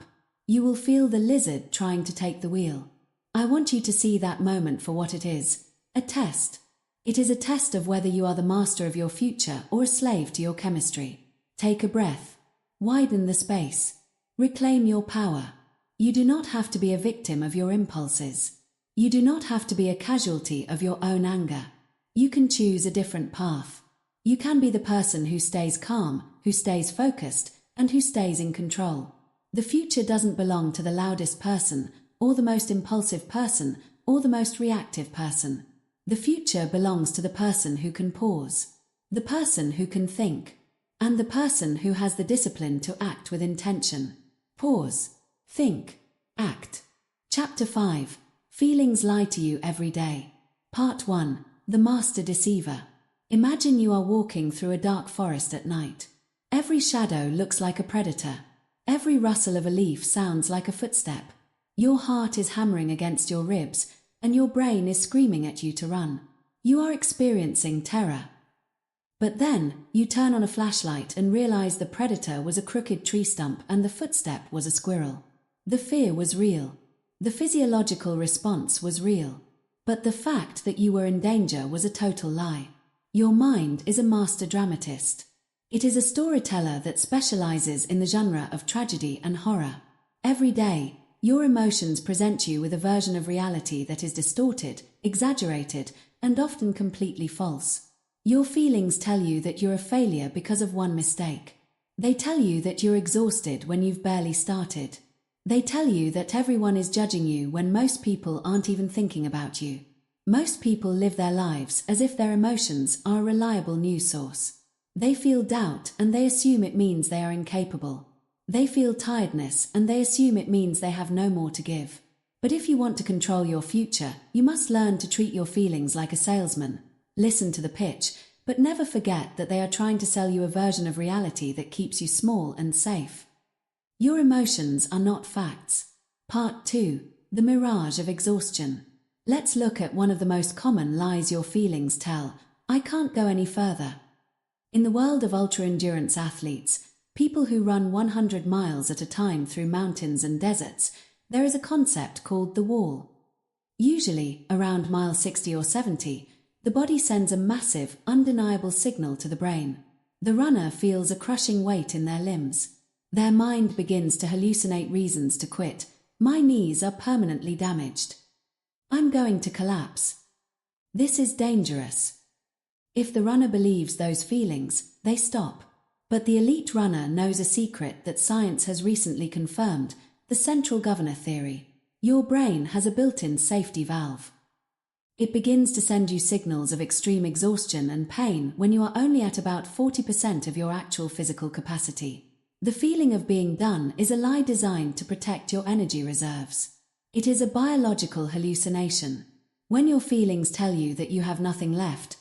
You will feel the lizard trying to take the wheel. I want you to see that moment for what it is, a test. It is a test of whether you are the master of your future or a slave to your chemistry. Take a breath. Widen the space. Reclaim your power. You do not have to be a victim of your impulses. You do not have to be a casualty of your own anger. You can choose a different path. You can be the person who stays calm, who stays focused, and who stays in control. The future doesn't belong to the loudest person, or the most impulsive person, or the most reactive person. The future belongs to the person who can pause, the person who can think, and the person who has the discipline to act with intention. Pause. Think. Act. Chapter 5. Feelings lie to you every day. Part 1. The Master Deceiver. Imagine you are walking through a dark forest at night. Every shadow looks like a predator. Every rustle of a leaf sounds like a footstep. Your heart is hammering against your ribs, and your brain is screaming at you to run. You are experiencing terror. But then, you turn on a flashlight and realize the predator was a crooked tree stump and the footstep was a squirrel. The fear was real. The physiological response was real. But the fact that you were in danger was a total lie. Your mind is a master dramatist. It is a storyteller that specializes in the genre of tragedy and horror. Every day, your emotions present you with a version of reality that is distorted, exaggerated, and often completely false. Your feelings tell you that you're a failure because of one mistake. They tell you that you're exhausted when you've barely started. They tell you that everyone is judging you when most people aren't even thinking about you. Most people live their lives as if their emotions are a reliable news source. They feel doubt and they assume it means they are incapable. They feel tiredness and they assume it means they have no more to give. But if you want to control your future, you must learn to treat your feelings like a salesman. Listen to the pitch, but never forget that they are trying to sell you a version of reality that keeps you small and safe. Your emotions are not facts. Part 2. The Mirage of Exhaustion. Let's look at one of the most common lies your feelings tell. I can't go any further. In the world of ultra-endurance athletes, people who run 100 miles at a time through mountains and deserts, there is a concept called the wall. Usually, around mile 60 or 70, the body sends a massive, undeniable signal to the brain. The runner feels a crushing weight in their limbs. Their mind begins to hallucinate reasons to quit. My knees are permanently damaged. I'm going to collapse. This is dangerous. If the runner believes those feelings, they stop. But the elite runner knows a secret that science has recently confirmed, the central governor theory. Your brain has a built-in safety valve. It begins to send you signals of extreme exhaustion and pain when you are only at about 40% of your actual physical capacity. The feeling of being done is a lie designed to protect your energy reserves. It is a biological hallucination. When your feelings tell you that you have nothing left,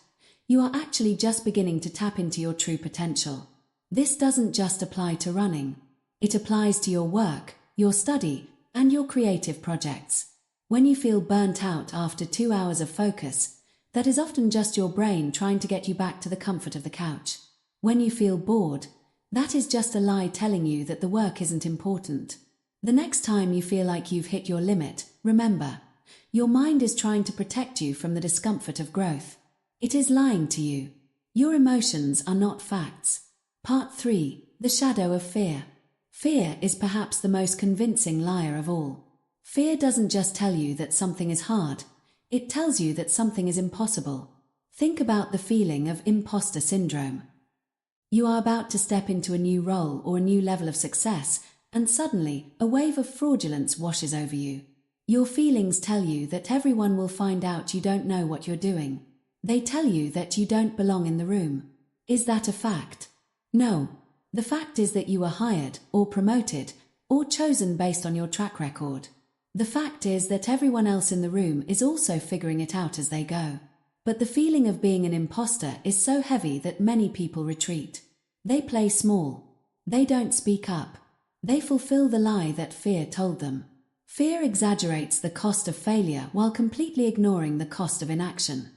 you are actually just beginning to tap into your true potential. This doesn't just apply to running. It applies to your work, your study, and your creative projects. When you feel burnt out after 2 hours of focus, that is often just your brain trying to get you back to the comfort of the couch. When you feel bored, that is just a lie telling you that the work isn't important. The next time you feel like you've hit your limit, remember, your mind is trying to protect you from the discomfort of growth. It is lying to you. Your emotions are not facts. Part 3. The Shadow of Fear. Fear is perhaps the most convincing liar of all. Fear doesn't just tell you that something is hard, it tells you that something is impossible. Think about the feeling of imposter syndrome. You are about to step into a new role or a new level of success, and suddenly, a wave of fraudulence washes over you. Your feelings tell you that everyone will find out you don't know what you're doing. They tell you that you don't belong in the room. Is that a fact? No. The fact is that you were hired, or promoted, or chosen based on your track record. The fact is that everyone else in the room is also figuring it out as they go. But the feeling of being an imposter is so heavy that many people retreat. They play small. They don't speak up. They fulfill the lie that fear told them. Fear exaggerates the cost of failure while completely ignoring the cost of inaction.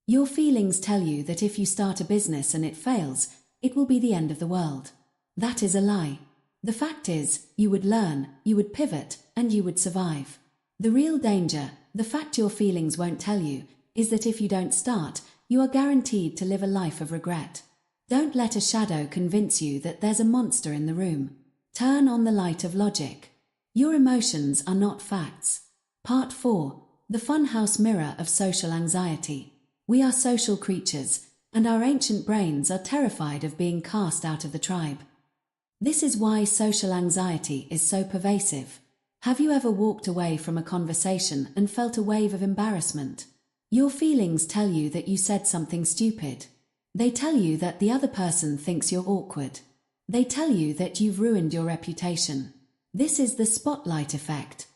Your feelings tell you that if you start a business and it fails, it will be the end of the world. That is a lie. The fact is, you would learn, you would pivot, and you would survive. The real danger, the fact your feelings won't tell you, is that if you don't start, you are guaranteed to live a life of regret. Don't let a shadow convince you that there's a monster in the room. Turn on the light of logic. Your emotions are not facts. Part 4. The Funhouse Mirror of Social Anxiety. We are social creatures, and our ancient brains are terrified of being cast out of the tribe. This is why social anxiety is so pervasive. Have you ever walked away from a conversation and felt a wave of embarrassment? Your feelings tell you that you said something stupid. They tell you that the other person thinks you're awkward. They tell you that you've ruined your reputation. This is the spotlight effect.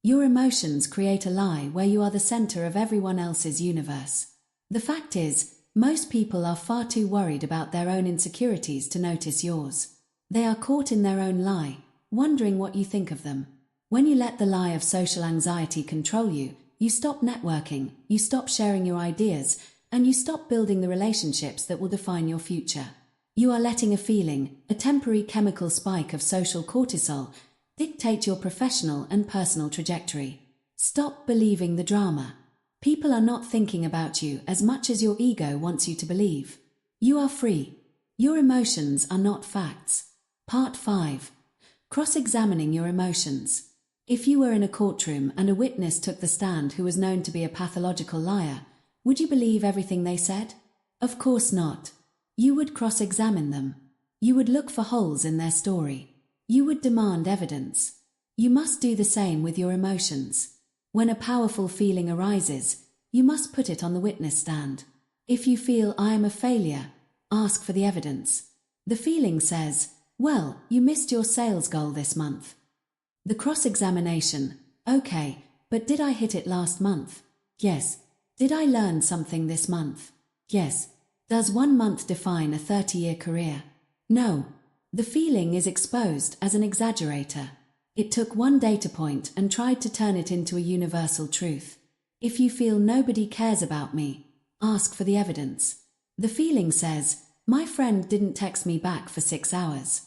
Your emotions create a lie where you are the center of everyone else's universe. The fact is, most people are far too worried about their own insecurities to notice yours. They are caught in their own lie, wondering what you think of them. When you let the lie of social anxiety control you, you stop networking, you stop sharing your ideas, and you stop building the relationships that will define your future. You are letting a feeling, a temporary chemical spike of social cortisol, dictate your professional and personal trajectory. Stop believing the drama. People are not thinking about you as much as your ego wants you to believe. You are free. Your emotions are not facts. Part 5. Cross-examining your emotions. If you were in a courtroom and a witness took the stand who was known to be a pathological liar, would you believe everything they said? Of course not. You would cross-examine them. You would look for holes in their story. You would demand evidence. You must do the same with your emotions. When a powerful feeling arises, you must put it on the witness stand. If you feel I am a failure, ask for the evidence. The feeling says, well, you missed your sales goal this month. The cross-examination, okay, but did I hit it last month? Yes. Did I learn something this month? Yes. Does 1 month define a 30-year career? No. The feeling is exposed as an exaggerator. It took one data point and tried to turn it into a universal truth. If you feel nobody cares about me, ask for the evidence. The feeling says, my friend didn't text me back for 6 hours.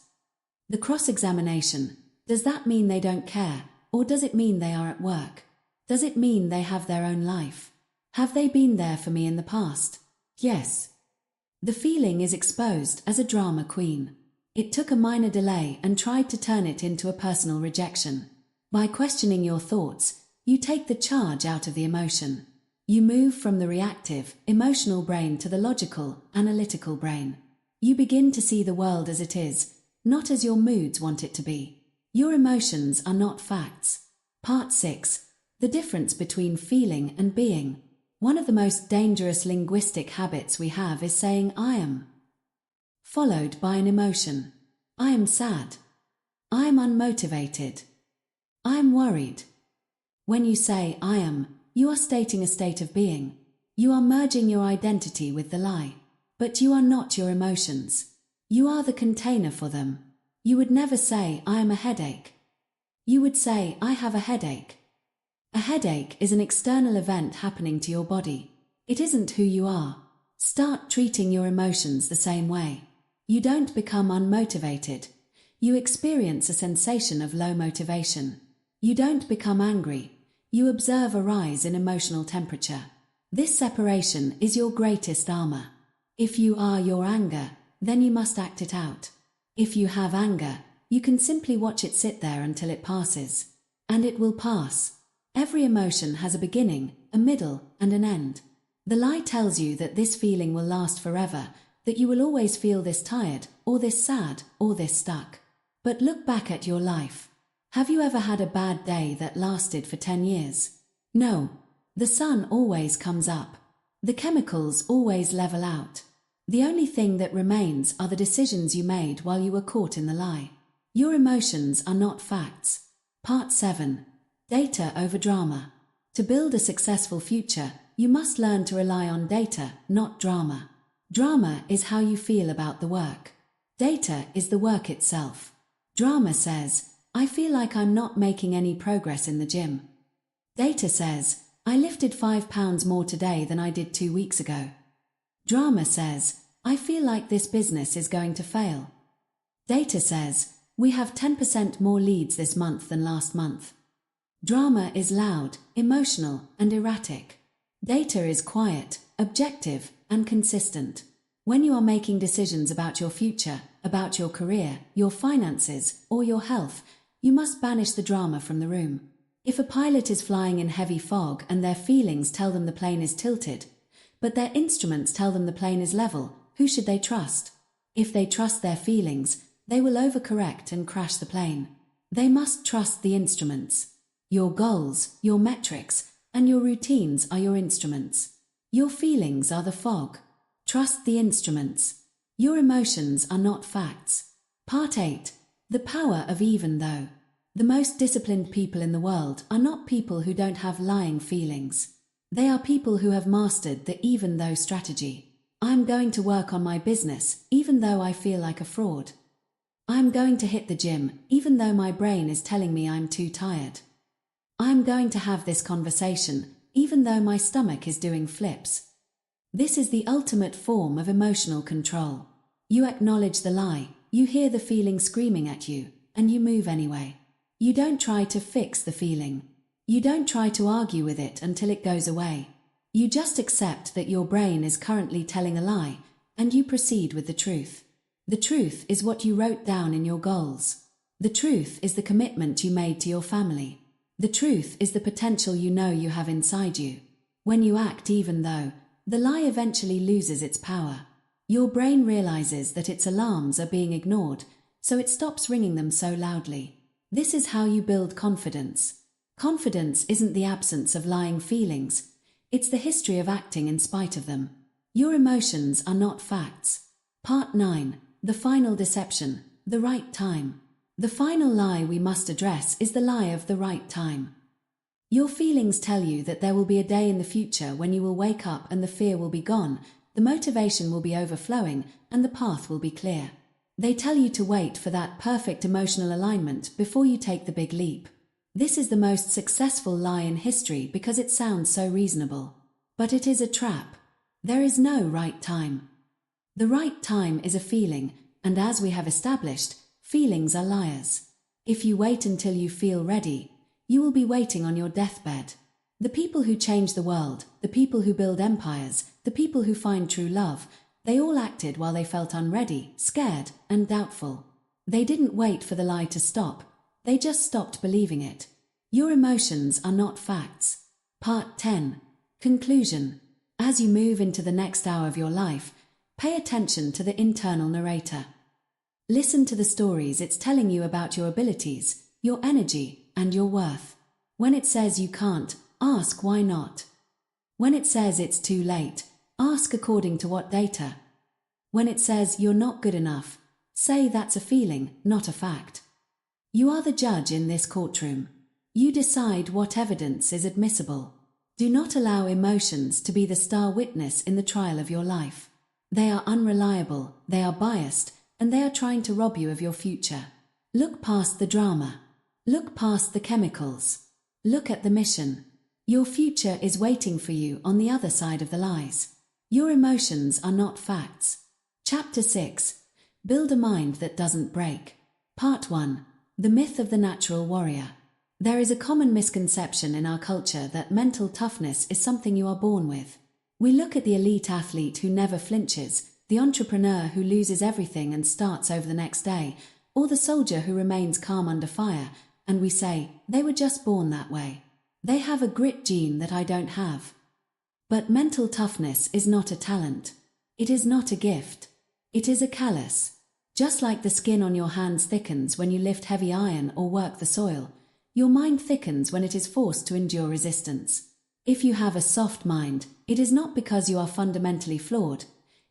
The cross-examination, does that mean they don't care, or does it mean they are at work? Does it mean they have their own life? Have they been there for me in the past? Yes. The feeling is exposed as a drama queen. It took a minor delay and tried to turn it into a personal rejection. By questioning your thoughts, you take the charge out of the emotion. You move from the reactive, emotional brain to the logical, analytical brain. You begin to see the world as it is, not as your moods want it to be. Your emotions are not facts. Part 6. The difference between feeling and being. One of the most dangerous linguistic habits we have is saying I am, followed by an emotion. I am sad. I am unmotivated. I am worried. When you say I am, you are stating a state of being. You are merging your identity with the lie. But you are not your emotions. You are the container for them. You would never say I am a headache. You would say I have a headache. A headache is an external event happening to your body. It isn't who you are. Start treating your emotions the same way. You don't become unmotivated. You experience a sensation of low motivation. You don't become angry. You observe a rise in emotional temperature. This separation is your greatest armor. If you are your anger, then you must act it out. If you have anger, you can simply watch it sit there until it passes. And it will pass. Every emotion has a beginning, a middle, and an end. The lie tells you that this feeling will last forever, that you will always feel this tired, or this sad, or this stuck. But look back at your life. Have you ever had a bad day that lasted for 10 years? No. The sun always comes up. The chemicals always level out. The only thing that remains are the decisions you made while you were caught in the lie. Your emotions are not facts. Part 7. Data over drama. To build a successful future, you must learn to rely on data, not drama. Drama is how you feel about the work. Data is the work itself. Drama says, I feel like I'm not making any progress in the gym. Data says, I lifted 5 pounds more today than I did 2 weeks ago. Drama says, I feel like this business is going to fail. Data says, we have 10% more leads this month than last month. Drama is loud, emotional, and erratic. Data is quiet, objective, and consistent. When you are making decisions about your future, about your career, your finances, or your health, you must banish the drama from the room. If a pilot is flying in heavy fog and their feelings tell them the plane is tilted, but their instruments tell them the plane is level, who should they trust? If they trust their feelings, they will overcorrect and crash the plane. They must trust the instruments. Your goals, your metrics, and your routines are your instruments. Your feelings are the fog. Trust the instruments. Your emotions are not facts. Part 8. The power of even though. The most disciplined people in the world are not people who don't have lying feelings. They are people who have mastered the even though strategy. I'm going to work on my business, even though I feel like a fraud. I'm going to hit the gym, even though my brain is telling me I'm too tired. I'm going to have this conversation, even though my stomach is doing flips. This is the ultimate form of emotional control. You acknowledge the lie, you hear the feeling screaming at you, and you move anyway. You don't try to fix the feeling. You don't try to argue with it until it goes away. You just accept that your brain is currently telling a lie, and you proceed with the truth. The truth is what you wrote down in your goals. The truth is the commitment you made to your family. The truth is the potential you know you have inside you. When you act even though, the lie eventually loses its power. Your brain realizes that its alarms are being ignored, so it stops ringing them so loudly. This is how you build confidence. Confidence isn't the absence of lying feelings, it's the history of acting in spite of them. Your emotions are not facts. Part 9. The final deception, the right time. The final lie we must address is the lie of the right time. Your feelings tell you that there will be a day in the future when you will wake up and the fear will be gone, the motivation will be overflowing, and the path will be clear. They tell you to wait for that perfect emotional alignment before you take the big leap. This is the most successful lie in history because it sounds so reasonable. But it is a trap. There is no right time. The right time is a feeling, and as we have established, feelings are liars. If you wait until you feel ready, you will be waiting on your deathbed. The people who change the world, the people who build empires, the people who find true love, they all acted while they felt unready, scared, and doubtful. They didn't wait for the lie to stop, they just stopped believing it. Your emotions are not facts. Part 10. Conclusion. As you move into the next hour of your life, pay attention to the internal narrator. Listen to the stories it's telling you about your abilities, your energy, and your worth. When it says you can't, ask why not. When it says it's too late, ask according to what data. When it says you're not good enough, say that's a feeling, not a fact. You are the judge in this courtroom. You decide what evidence is admissible. Do not allow emotions to be the star witness in the trial of your life. They are unreliable, they are biased, and they are trying to rob you of your future. Look past the drama. Look past the chemicals. Look at the mission. Your future is waiting for you on the other side of the lies. Your emotions are not facts. Chapter 6. Build a mind that doesn't break. Part 1. The myth of the natural warrior. There is a common misconception in our culture that mental toughness is something you are born with. We look at the elite athlete who never flinches, the entrepreneur who loses everything and starts over the next day, or the soldier who remains calm under fire, and we say, they were just born that way. They have a grit gene that I don't have. But mental toughness is not a talent. It is not a gift. It is a callus. Just like the skin on your hands thickens when you lift heavy iron or work the soil, your mind thickens when it is forced to endure resistance. If you have a soft mind, it is not because you are fundamentally flawed.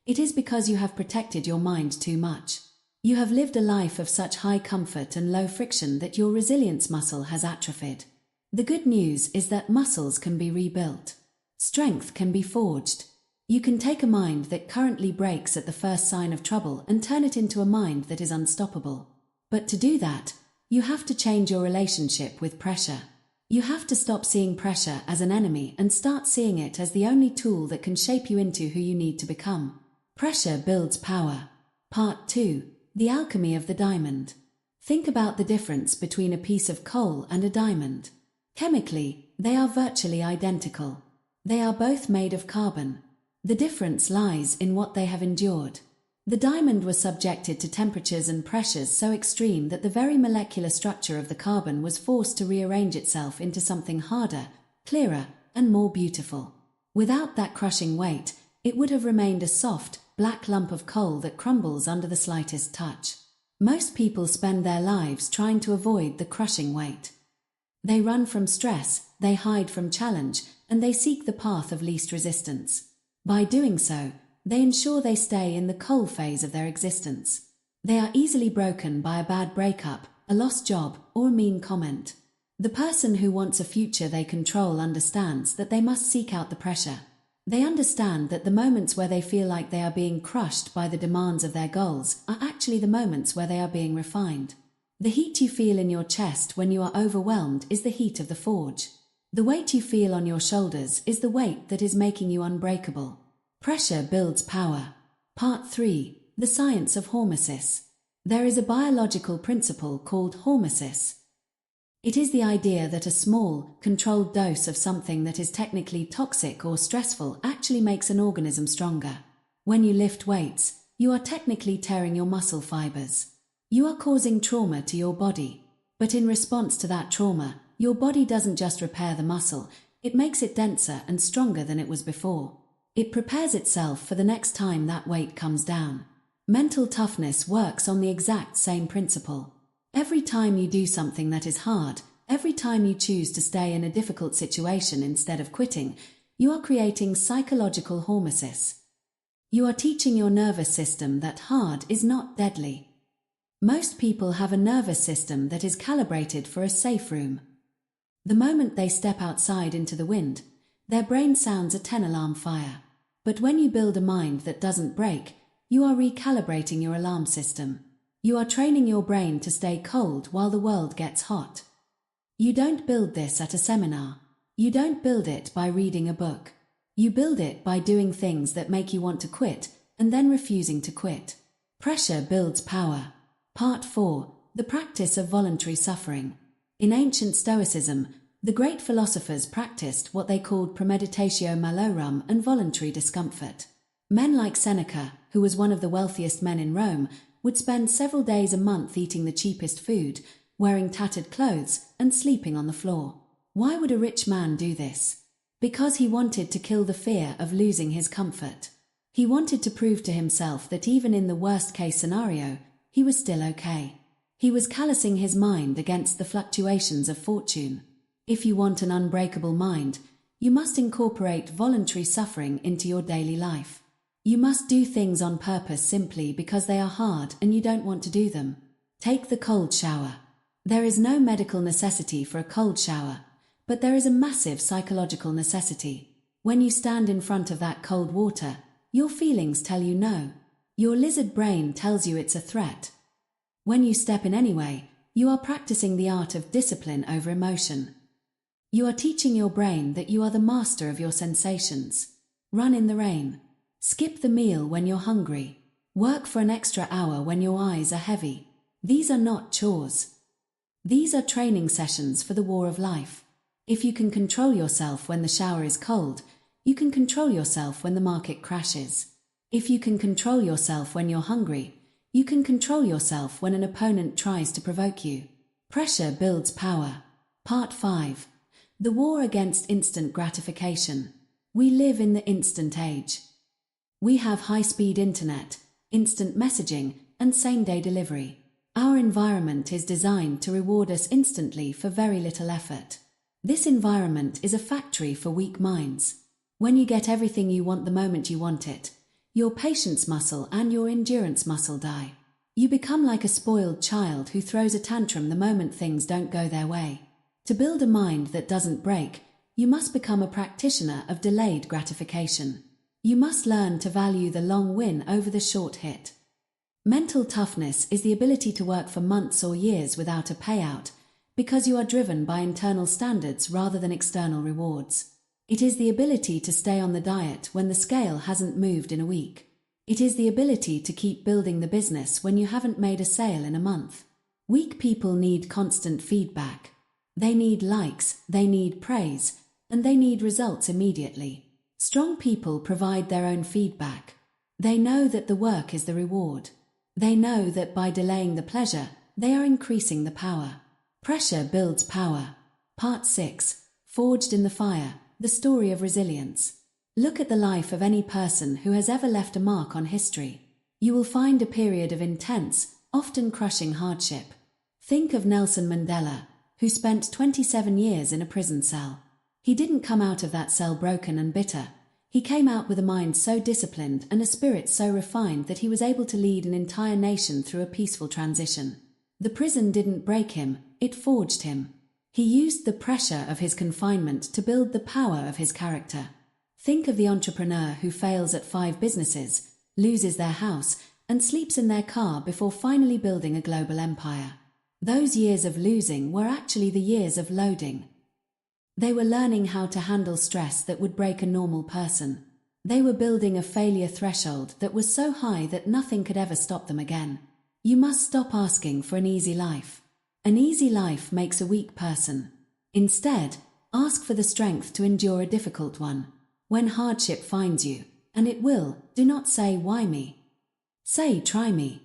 It is because you have protected your mind too much. You have lived a life of such high comfort and low friction that your resilience muscle has atrophied. The good news is that muscles can be rebuilt. Strength can be forged. You can take a mind that currently breaks at the first sign of trouble and turn it into a mind that is unstoppable. But to do that, you have to change your relationship with pressure. You have to stop seeing pressure as an enemy and start seeing it as the only tool that can shape you into who you need to become. Pressure builds power. Part 2. The alchemy of the diamond. Think about the difference between a piece of coal and a diamond. Chemically, they are virtually identical. They are both made of carbon. The difference lies in what they have endured. The diamond was subjected to temperatures and pressures so extreme that the very molecular structure of the carbon was forced to rearrange itself into something harder, clearer, and more beautiful. Without that crushing weight, it would have remained a soft, black lump of coal that crumbles under the slightest touch. Most people spend their lives trying to avoid the crushing weight. They run from stress, they hide from challenge, and they seek the path of least resistance. By doing so, they ensure they stay in the coal phase of their existence. They are easily broken by a bad breakup, a lost job, or a mean comment. The person who wants a future they control understands that they must seek out the pressure. They understand that the moments where they feel like they are being crushed by the demands of their goals are actually the moments where they are being refined. The heat you feel in your chest when you are overwhelmed is the heat of the forge. The weight you feel on your shoulders is the weight that is making you unbreakable. Pressure builds power. Part 3. The science of hormesis. There is a biological principle called hormesis. It is the idea that a small, controlled dose of something that is technically toxic or stressful actually makes an organism stronger. When you lift weights, you are technically tearing your muscle fibers. You are causing trauma to your body. But in response to that trauma, your body doesn't just repair the muscle, it makes it denser and stronger than it was before. It prepares itself for the next time that weight comes down. Mental toughness works on the exact same principle. Every time you do something that is hard, every time you choose to stay in a difficult situation instead of quitting, you are creating psychological hormesis. You are teaching your nervous system that hard is not deadly. Most people have a nervous system that is calibrated for a safe room. The moment they step outside into the wind, their brain sounds a 10-alarm fire. But when you build a mind that doesn't break, you are recalibrating your alarm system. You are training your brain to stay cold while the world gets hot. You don't build this at a seminar. You don't build it by reading a book. You build it by doing things that make you want to quit and then refusing to quit. Pressure builds power. Part 4. The practice of voluntary suffering. In ancient Stoicism, the great philosophers practiced what they called premeditatio malorum and voluntary discomfort. Men like Seneca, who was one of the wealthiest men in Rome, would spend several days a month eating the cheapest food, wearing tattered clothes, and sleeping on the floor. Why would a rich man do this? Because he wanted to kill the fear of losing his comfort. He wanted to prove to himself that even in the worst-case scenario, he was still okay. He was callousing his mind against the fluctuations of fortune. If you want an unbreakable mind, You must incorporate voluntary suffering into your daily life. You must do things on purpose simply because they are hard and you don't want to do them. Take the cold shower. There is no medical necessity for a cold shower, but there is a massive psychological necessity. When you stand in front of that cold water, your feelings tell you no. Your lizard brain tells you it's a threat. When you step in anyway, you are practicing the art of discipline over emotion. You are teaching your brain that you are the master of your sensations. Run in the rain. Skip the meal when you're hungry. Work for an extra hour when your eyes are heavy. These are not chores. These are training sessions for the war of life. If you can control yourself when the shower is cold, you can control yourself when the market crashes. If you can control yourself when you're hungry, you can control yourself when an opponent tries to provoke you. Pressure builds power. Part 5. The war against instant gratification. We live in the instant age. We have high-speed internet, instant messaging, and same-day delivery. Our environment is designed to reward us instantly for very little effort. This environment is a factory for weak minds. When you get everything you want the moment you want it, your patience muscle and your endurance muscle die. You become like a spoiled child who throws a tantrum the moment things don't go their way. To build a mind that doesn't break, you must become a practitioner of delayed gratification. You must learn to value the long win over the short hit. Mental toughness is the ability to work for months or years without a payout, because you are driven by internal standards rather than external rewards. It is the ability to stay on the diet when the scale hasn't moved in a week. It is the ability to keep building the business when you haven't made a sale in a month. Weak people need constant feedback. They need likes, they need praise, and they need results immediately. Strong people provide their own feedback. They know that the work is the reward. They know that by delaying the pleasure, they are increasing the power. Pressure builds power. Part 6. Forged in the fire. The story of resilience. Look at the life of any person who has ever left a mark on history. You will find a period of intense, often crushing hardship. Think of Nelson Mandela, who spent 27 years in a prison cell. He didn't come out of that cell broken and bitter. He came out with a mind so disciplined and a spirit so refined that he was able to lead an entire nation through a peaceful transition. The prison didn't break him, it forged him. He used the pressure of his confinement to build the power of his character. Think of the entrepreneur who fails at 5 businesses, loses their house, and sleeps in their car before finally building a global empire. Those years of losing were actually the years of loading. They were learning how to handle stress that would break a normal person. They were building a failure threshold that was so high that nothing could ever stop them again. You must stop asking for an easy life. An easy life makes a weak person. Instead, ask for the strength to endure a difficult one. When hardship finds you, and it will, do not say, "Why me?" Say, "Try me."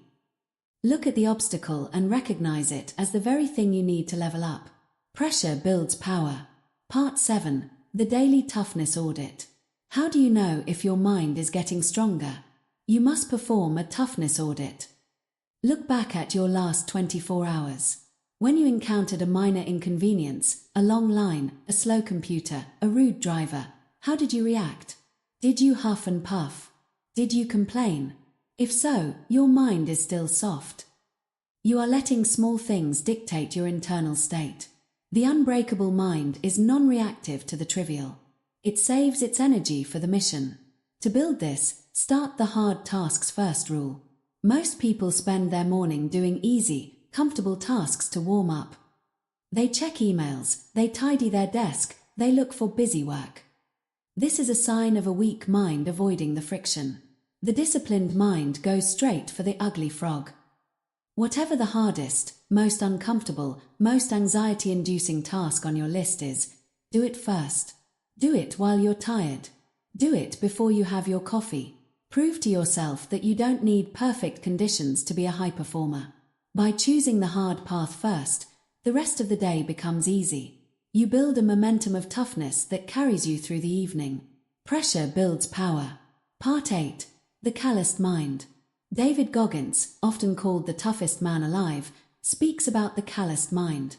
Look at the obstacle and recognize it as the very thing you need to level up. Pressure builds power. Part 7. The Daily Toughness Audit. How do you know if your mind is getting stronger? You must perform a toughness audit. Look back at your last 24 hours. When you encountered a minor inconvenience, a long line, a slow computer, a rude driver, how did you react? Did you huff and puff? Did you complain? If so, your mind is still soft. You are letting small things dictate your internal state. The unbreakable mind is non-reactive to the trivial. It saves its energy for the mission. To build this, start the hard tasks first rule. Most people spend their morning doing easy, comfortable tasks to warm up. They check emails, they tidy their desk, they look for busy work. This is a sign of a weak mind avoiding the friction. The disciplined mind goes straight for the ugly frog. Whatever the hardest, most uncomfortable, most anxiety-inducing task on your list is, do it first. Do it while you're tired. Do it before you have your coffee. Prove to yourself that you don't need perfect conditions to be a high performer. By choosing the hard path first, the rest of the day becomes easy. You build a momentum of toughness that carries you through the evening. Pressure builds power. Part 8. The Calloused Mind. David Goggins, often called the toughest man alive, speaks about the calloused mind.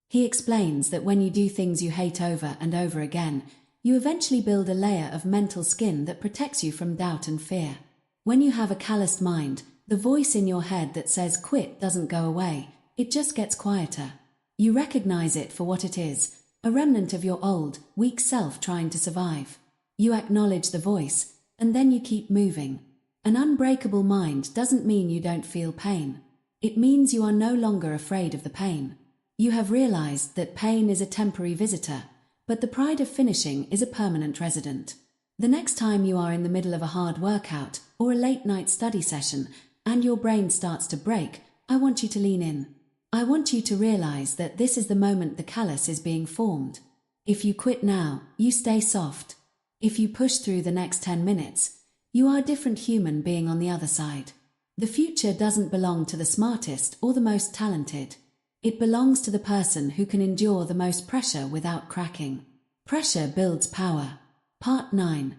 He explains that when you do things you hate over and over again, you eventually build a layer of mental skin that protects you from doubt and fear. When you have a calloused mind, the voice in your head that says quit doesn't go away, it just gets quieter. You recognize it for what it is, a remnant of your old, weak self trying to survive. You acknowledge the voice, and then you keep moving. An unbreakable mind doesn't mean you don't feel pain. It means you are no longer afraid of the pain. You have realized that pain is a temporary visitor, but the pride of finishing is a permanent resident. The next time you are in the middle of a hard workout or a late-night study session and your brain starts to break, I want you to lean in. I want you to realize that this is the moment the callus is being formed. If you quit now, you stay soft. If you push through the next 10 minutes, you are a different human being on the other side. The future doesn't belong to the smartest or the most talented. It belongs to the person who can endure the most pressure without cracking. Pressure builds power. Part 9.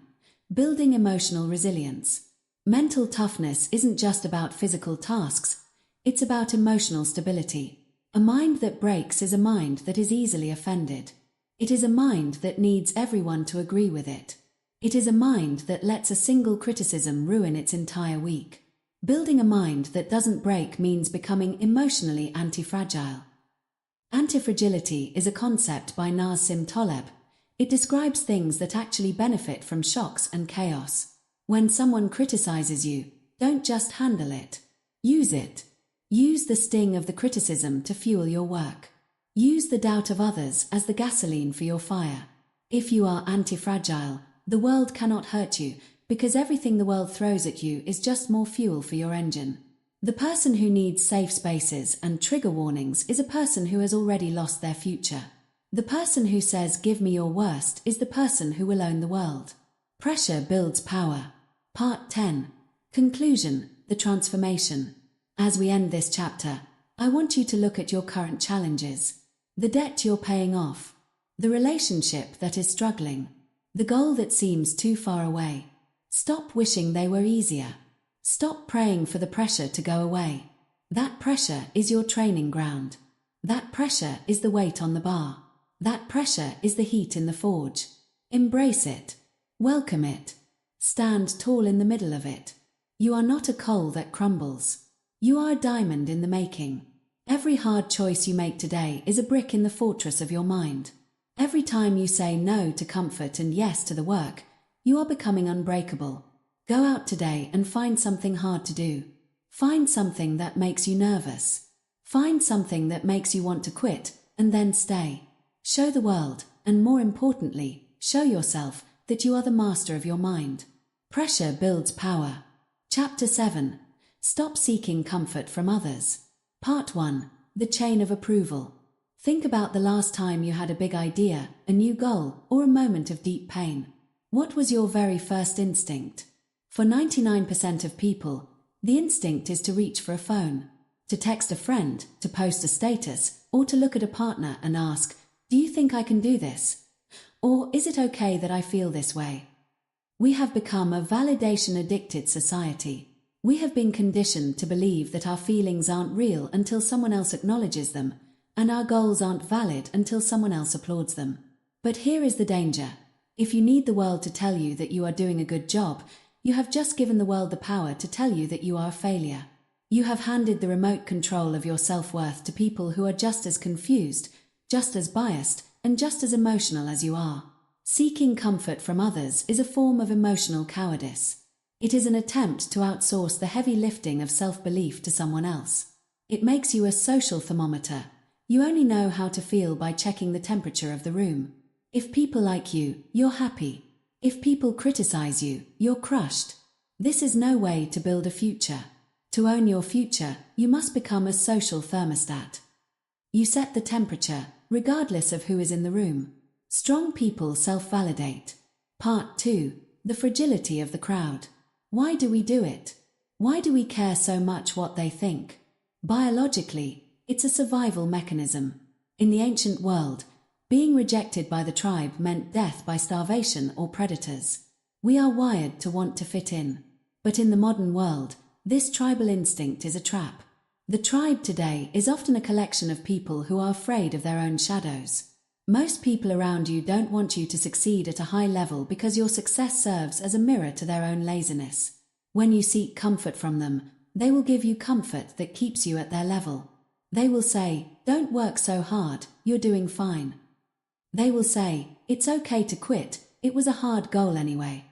Building emotional resilience. Mental toughness isn't just about physical tasks, it's about emotional stability. A mind that breaks is a mind that is easily offended. It is a mind that needs everyone to agree with it. It is a mind that lets a single criticism ruin its entire week. Building a mind that doesn't break means becoming emotionally anti-fragile. Anti-fragility is a concept by Nassim Taleb. It describes things that actually benefit from shocks and chaos. When someone criticizes you, don't just handle it. Use it. Use the sting of the criticism to fuel your work. Use the doubt of others as the gasoline for your fire. If you are anti-fragile, the world cannot hurt you, because everything the world throws at you is just more fuel for your engine. The person who needs safe spaces and trigger warnings is a person who has already lost their future. The person who says give me your worst is the person who will own the world. Pressure builds power. Part 10. Conclusion, the transformation. As we end this chapter, I want you to look at your current challenges. The debt you're paying off. The relationship that is struggling. The goal that seems too far away. Stop wishing they were easier. Stop praying for the pressure to go away. That pressure is your training ground. That pressure is the weight on the bar. That pressure is the heat in the forge. Embrace it. Welcome it. Stand tall in the middle of it. You are not a coal that crumbles. You are a diamond in the making. Every hard choice you make today is a brick in the fortress of your mind. Every time you say no to comfort and yes to the work, you are becoming unbreakable. Go out today and find something hard to do. Find something that makes you nervous. Find something that makes you want to quit, and then stay. Show the world, and more importantly, show yourself that you are the master of your mind. Pressure builds power. Chapter 7. Stop seeking comfort from others. Part 1. The chain of approval. Think about the last time you had a big idea, a new goal, or a moment of deep pain. What was your very first instinct? For 99% of people, the instinct is to reach for a phone, to text a friend, to post a status, or to look at a partner and ask, do you think I can do this? Or is it okay that I feel this way? We have become a validation-addicted society. We have been conditioned to believe that our feelings aren't real until someone else acknowledges them, and our goals aren't valid until someone else applauds them. But here is the danger. If you need the world to tell you that you are doing a good job, you have just given the world the power to tell you that you are a failure. You have handed the remote control of your self-worth to people who are just as confused, just as biased, and just as emotional as you are. Seeking comfort from others is a form of emotional cowardice. It is an attempt to outsource the heavy lifting of self-belief to someone else. It makes you a social thermometer. You only know how to feel by checking the temperature of the room. If people like you, you're happy. If people criticize you, you're crushed. This is no way to build a future. To own your future, you must become a social thermostat. You set the temperature, regardless of who is in the room. Strong people self-validate. Part 2. The fragility of the crowd. Why do we do it? Why do we care so much what they think? Biologically, it's a survival mechanism. In the ancient world, being rejected by the tribe meant death by starvation or predators. We are wired to want to fit in. But in the modern world, this tribal instinct is a trap. The tribe today is often a collection of people who are afraid of their own shadows. Most people around you don't want you to succeed at a high level because your success serves as a mirror to their own laziness. When you seek comfort from them, they will give you comfort that keeps you at their level. They will say, "Don't work so hard, you're doing fine." They will say, "It's okay to quit, it was a hard goal anyway."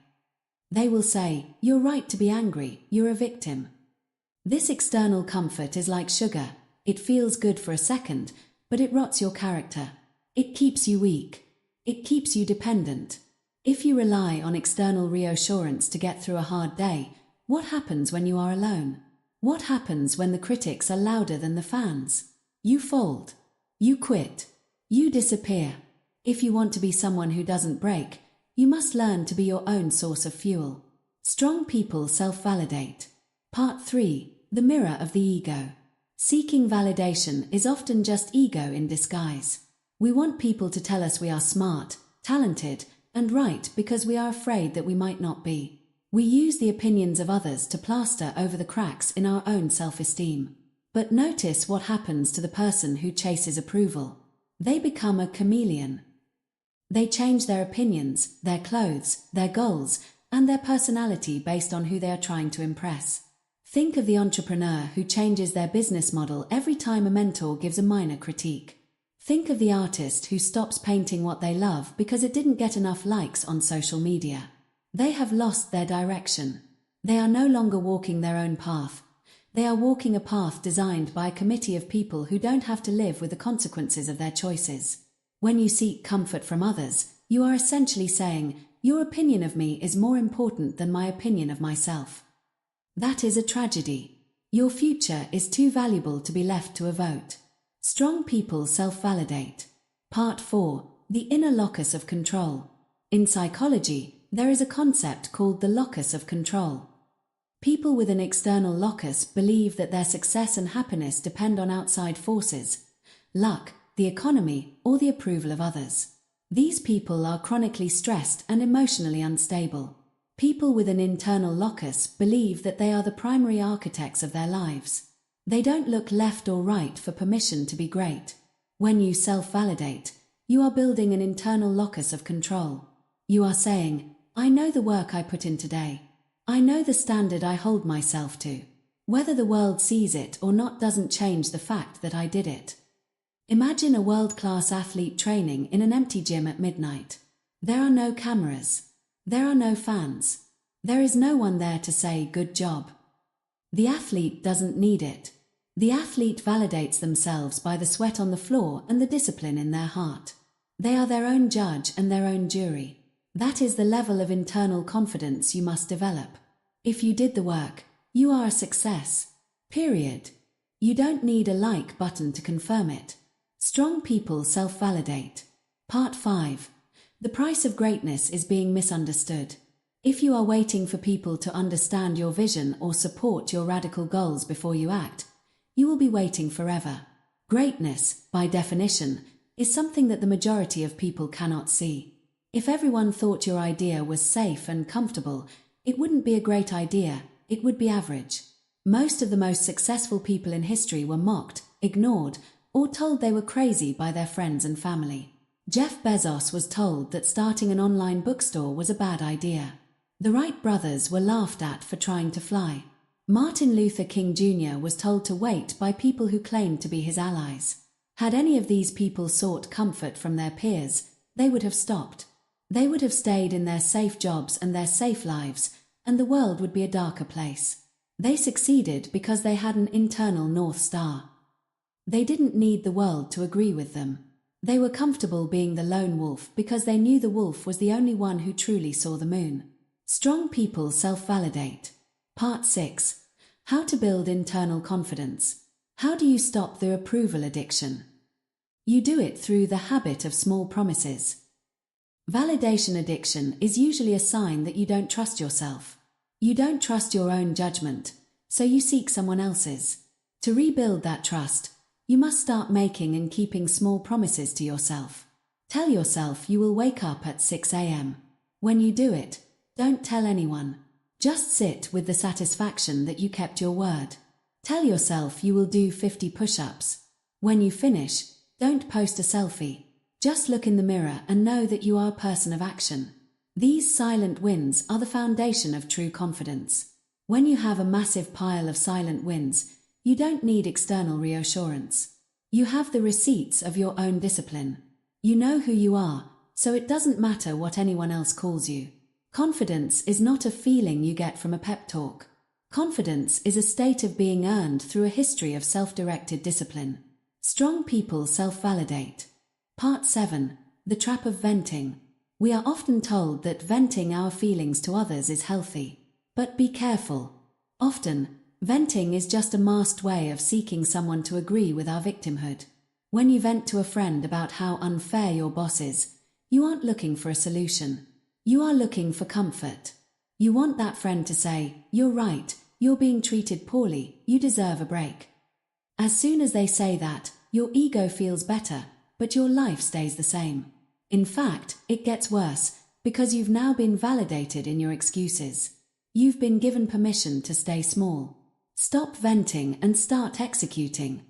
They will say, "You're right to be angry, you're a victim." This external comfort is like sugar. It feels good for a second, but it rots your character. It keeps you weak. It keeps you dependent. If you rely on external reassurance to get through a hard day, what happens when you are alone? What happens when the critics are louder than the fans? You fold. You quit. You disappear. If you want to be someone who doesn't break, you must learn to be your own source of fuel. Strong people self-validate. Part 3. The mirror of the ego. Seeking validation is often just ego in disguise. We want people to tell us we are smart, talented, and right because we are afraid that we might not be. We use the opinions of others to plaster over the cracks in our own self-esteem. But notice what happens to the person who chases approval. They become a chameleon. They change their opinions, their clothes, their goals, and their personality based on who they are trying to impress. Think of the entrepreneur who changes their business model every time a mentor gives a minor critique. Think of the artist who stops painting what they love because it didn't get enough likes on social media. They have lost their direction. They are no longer walking their own path. They are walking a path designed by a committee of people who don't have to live with the consequences of their choices. When you seek comfort from others, you are essentially saying, "Your opinion of me is more important than my opinion of myself." That is a tragedy. Your future is too valuable to be left to a vote. Strong people self-validate. Part 4. The inner locus of control. In psychology, there is a concept called the locus of control. People with an external locus believe that their success and happiness depend on outside forces, luck, the economy, or the approval of others. These people are chronically stressed and emotionally unstable. People with an internal locus believe that they are the primary architects of their lives. They don't look left or right for permission to be great. When you self-validate, you are building an internal locus of control. You are saying, "I know the work I put in today. I know the standard I hold myself to. Whether the world sees it or not doesn't change the fact that I did it." Imagine a world-class athlete training in an empty gym at midnight. There are no cameras. There are no fans. There is no one there to say, "Good job." The athlete doesn't need it. The athlete validates themselves by the sweat on the floor and the discipline in their heart. They are their own judge and their own jury. That is the level of internal confidence you must develop. If you did the work, you are a success. Period. You don't need a like button to confirm it. Strong people self-validate. Part 5. The price of greatness is being misunderstood. If you are waiting for people to understand your vision or support your radical goals before you act, you will be waiting forever. Greatness, by definition, is something that the majority of people cannot see. If everyone thought your idea was safe and comfortable, it wouldn't be a great idea, it would be average. Most of the most successful people in history were mocked, ignored, or told they were crazy by their friends and family. Jeff Bezos was told that starting an online bookstore was a bad idea. The Wright brothers were laughed at for trying to fly. Martin Luther King Jr. was told to wait by people who claimed to be his allies. Had any of these people sought comfort from their peers, they would have stopped. They would have stayed in their safe jobs and their safe lives, and the world would be a darker place. They succeeded because they had an internal North Star. They didn't need the world to agree with them. They were comfortable being the lone wolf because they knew the wolf was the only one who truly saw the moon. Strong people self-validate. Part 6. How to build internal confidence. How do you stop the approval addiction? You do it through the habit of small promises. Validation addiction is usually a sign that you don't trust yourself. You don't trust your own judgment, so you seek someone else's. To rebuild that trust, you must start making and keeping small promises to yourself. Tell yourself you will wake up at 6 a.m. When you do it, don't tell anyone. Just sit with the satisfaction that you kept your word. Tell yourself you will do 50 push-ups. When you finish, don't post a selfie. Just look in the mirror and know that you are a person of action. These silent wins are the foundation of true confidence. When you have a massive pile of silent wins, you don't need external reassurance. You have the receipts of your own discipline. You know who you are, so it doesn't matter what anyone else calls you. Confidence is not a feeling you get from a pep talk. Confidence is a state of being earned through a history of self-directed discipline. Strong people self-validate. Part 7. The trap of venting. We are often told that venting our feelings to others is healthy. But be careful. Often, venting is just a masked way of seeking someone to agree with our victimhood. When you vent to a friend about how unfair your boss is, you aren't looking for a solution. You are looking for comfort. You want that friend to say, "You're right, you're being treated poorly, you deserve a break." As soon as they say that, your ego feels better, but your life stays the same. In fact, it gets worse, because you've now been validated in your excuses. You've been given permission to stay small. Stop venting and start executing.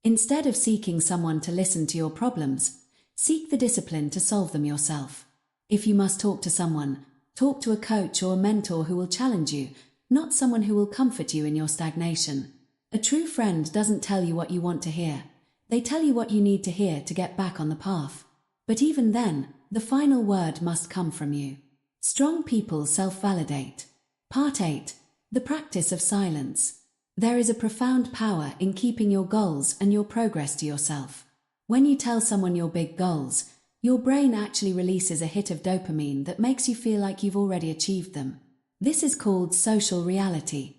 Instead of seeking someone to listen to your problems, seek the discipline to solve them yourself. If you must talk to someone, talk to a coach or a mentor who will challenge you, not someone who will comfort you in your stagnation. A true friend doesn't tell you what you want to hear. They tell you what you need to hear to get back on the path. But even then, the final word must come from you. Strong people self-validate. Part 8. The practice of silence. There is a profound power in keeping your goals and your progress to yourself. When you tell someone your big goals, your brain actually releases a hit of dopamine that makes you feel like you've already achieved them. This is called social reality.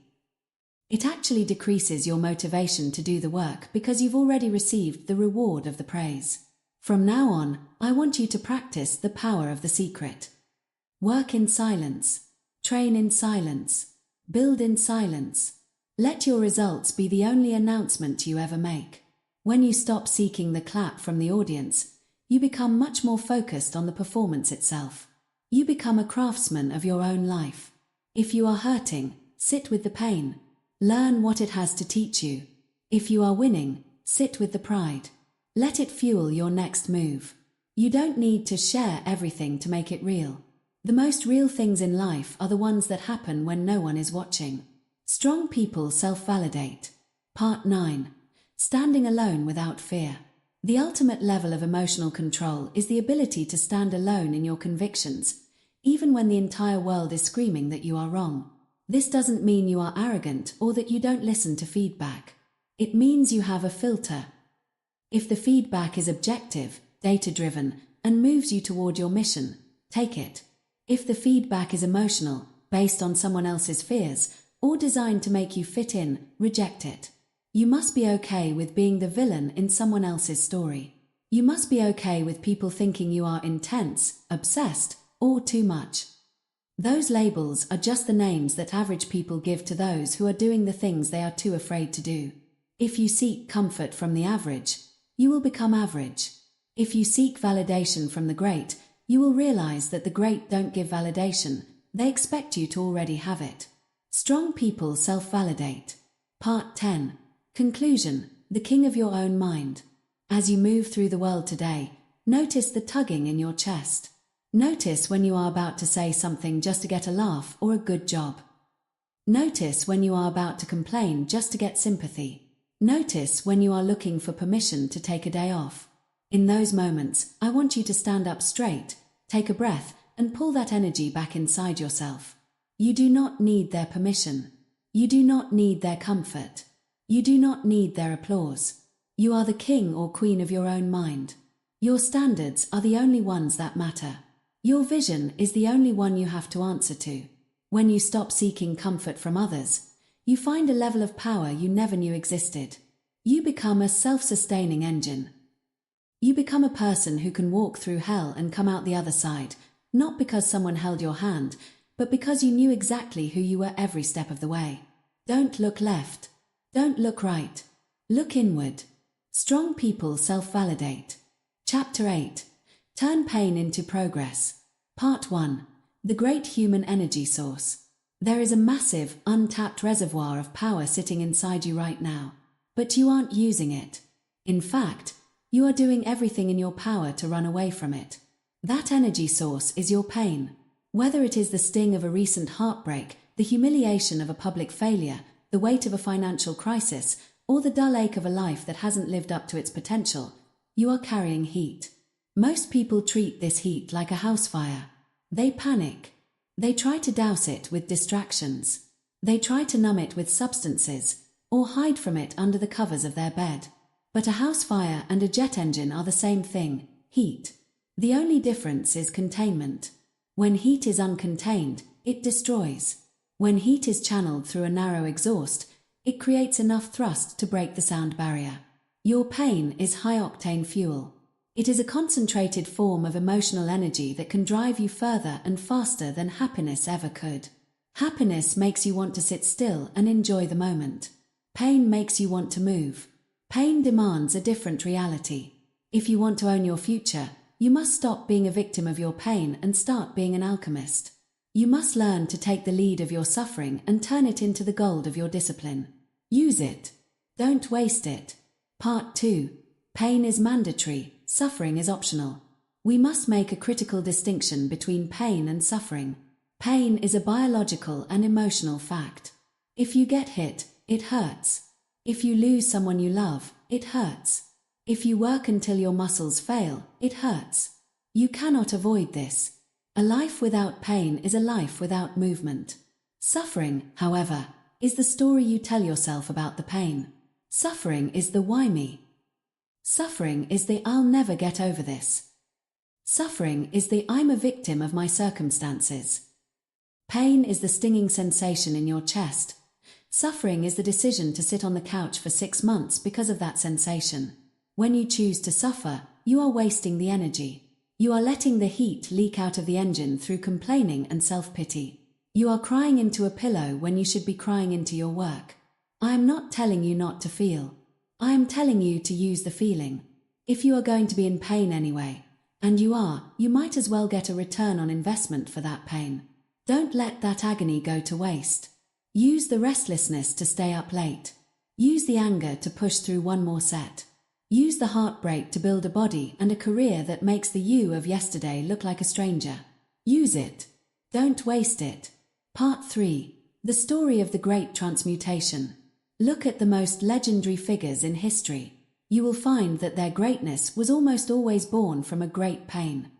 It actually decreases your motivation to do the work because you've already received the reward of the praise. From now on, I want you to practice the power of the secret. Work in silence. Train in silence. Build in silence. Let your results be the only announcement you ever make. When you stop seeking the clap from the audience, you become much more focused on the performance itself. You become a craftsman of your own life. If you are hurting, sit with the pain. Learn what it has to teach you. If you are winning, sit with the pride. Let it fuel your next move. You don't need to share everything to make it real. The most real things in life are the ones that happen when no one is watching. Strong people self-validate. Part 9. Standing alone without fear. The ultimate level of emotional control is the ability to stand alone in your convictions, even when the entire world is screaming that you are wrong. This doesn't mean you are arrogant or that you don't listen to feedback. It means you have a filter. If the feedback is objective, data-driven, and moves you toward your mission, take it. If the feedback is emotional, based on someone else's fears, or designed to make you fit in, reject it. You must be okay with being the villain in someone else's story. You must be okay with people thinking you are intense, obsessed, or too much. Those labels are just the names that average people give to those who are doing the things they are too afraid to do. If you seek comfort from the average, you will become average. If you seek validation from the great, you will realize that the great don't give validation, they expect you to already have it. Strong people self-validate. Part 10. Conclusion. The king of your own mind. As you move through the world today, notice the tugging in your chest. Notice when you are about to say something just to get a laugh or a good job. Notice when you are about to complain just to get sympathy. Notice when you are looking for permission to take a day off. In those moments, I want you to stand up straight, take a breath, and pull that energy back inside yourself. You do not need their permission. You do not need their comfort. You do not need their applause. You are the king or queen of your own mind. Your standards are the only ones that matter. Your vision is the only one you have to answer to. When you stop seeking comfort from others, you find a level of power you never knew existed. You become a self-sustaining engine. You become a person who can walk through hell and come out the other side, not because someone held your hand, but because you knew exactly who you were every step of the way. Don't look left. Don't look right. Look inward. Strong people self-validate. Chapter 8. Turn pain into progress. Part 1. The great human energy source. There is a massive, untapped reservoir of power sitting inside you right now, but you aren't using it. In fact, You are doing everything in your power to run away from it. That energy source is your pain. Whether it is the sting of a recent heartbreak, the humiliation of a public failure, the weight of a financial crisis, or the dull ache of a life that hasn't lived up to its potential, you are carrying heat. Most people treat this heat like a house fire. They panic. They try to douse it with distractions. They try to numb it with substances, or hide from it under the covers of their bed. But a house fire and a jet engine are the same thing, heat. The only difference is containment. When heat is uncontained, it destroys. When heat is channeled through a narrow exhaust, it creates enough thrust to break the sound barrier. Your pain is high-octane fuel. It is a concentrated form of emotional energy that can drive you further and faster than happiness ever could. Happiness makes you want to sit still and enjoy the moment. Pain makes you want to move. Pain demands a different reality. If you want to own your future, you must stop being a victim of your pain and start being an alchemist. You must learn to take the lead of your suffering and turn it into the gold of your discipline. Use it. Don't waste it. Part 2. Pain is mandatory, suffering is optional. We must make a critical distinction between pain and suffering. Pain is a biological and emotional fact. If you get hit, it hurts. If you lose someone you love, it hurts. If you work until your muscles fail, it hurts. You cannot avoid this. A life without pain is a life without movement. Suffering, however, is the story you tell yourself about the pain. Suffering is the why me. Suffering is the I'll never get over this. Suffering is the I'm a victim of my circumstances. Pain is the stinging sensation in your chest. Suffering is the decision to sit on the couch for 6 months because of that sensation. When you choose to suffer, you are wasting the energy. You are letting the heat leak out of the engine through complaining and self-pity. You are crying into a pillow when you should be crying into your work. I am not telling you not to feel. I am telling you to use the feeling. If you are going to be in pain anyway, and you are, you might as well get a return on investment for that pain. Don't let that agony go to waste. Use the restlessness to stay up late. Use the anger to push through one more set. Use the heartbreak to build a body and a career that makes the you of yesterday look like a stranger. Use it. Don't waste it. Part 3. The story of the great transmutation. Look at the most legendary figures in history. You will find that their greatness was almost always born from a great pain.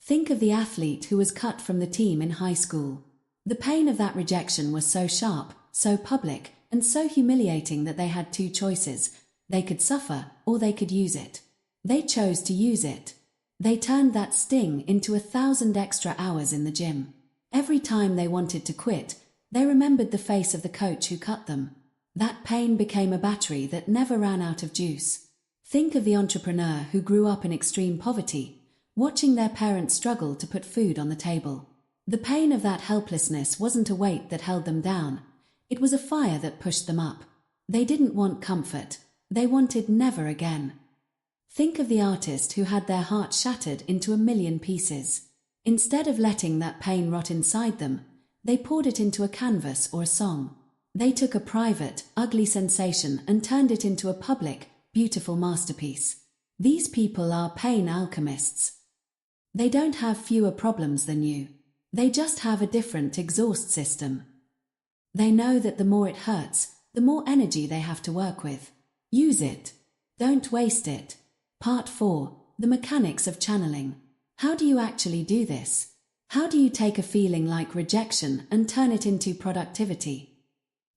Think of the athlete who was cut from the team in high school. The pain of that rejection was so sharp, so public, and so humiliating that they had 2 choices. They could suffer, or they could use it. They chose to use it. They turned that sting into 1,000 extra hours in the gym. Every time they wanted to quit, they remembered the face of the coach who cut them. That pain became a battery that never ran out of juice. Think of the entrepreneur who grew up in extreme poverty, watching their parents struggle to put food on the table. The pain of that helplessness wasn't a weight that held them down. It was a fire that pushed them up. They didn't want comfort. They wanted never again. Think of the artist who had their heart shattered into 1,000,000 pieces. Instead of letting that pain rot inside them, they poured it into a canvas or a song. They took a private, ugly sensation and turned it into a public, beautiful masterpiece. These people are pain alchemists. They don't have fewer problems than you. They just have a different exhaust system. They know that the more it hurts, the more energy they have to work with. Use it. Don't waste it. Part 4. The mechanics of channeling. How do you actually do this? How do you take a feeling like rejection and turn it into productivity?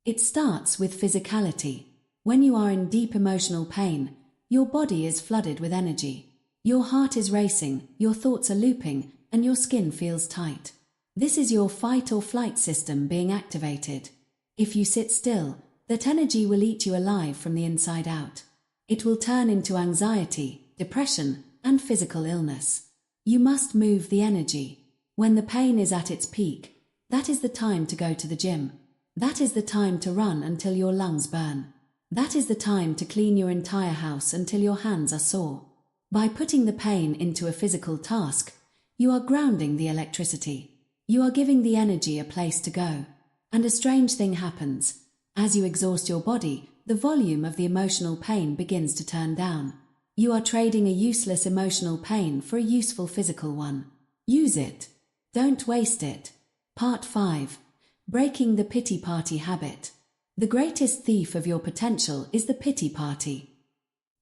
It starts with physicality. When you are in deep emotional pain, your body is flooded with energy. Your heart is racing, your thoughts are looping, and your skin feels tight. This is your fight or flight system being activated. If you sit still, that energy will eat you alive from the inside out. It will turn into anxiety, depression, and physical illness. You must move the energy. When the pain is at its peak, that is the time to go to the gym. That is the time to run until your lungs burn. That is the time to clean your entire house until your hands are sore. By putting the pain into a physical task, you are grounding the electricity. You are giving the energy a place to go. And a strange thing happens. As you exhaust your body, the volume of the emotional pain begins to turn down. You are trading a useless emotional pain for a useful physical one. Use it. Don't waste it. Part 5. Breaking the pity party habit. The greatest thief of your potential is the pity party.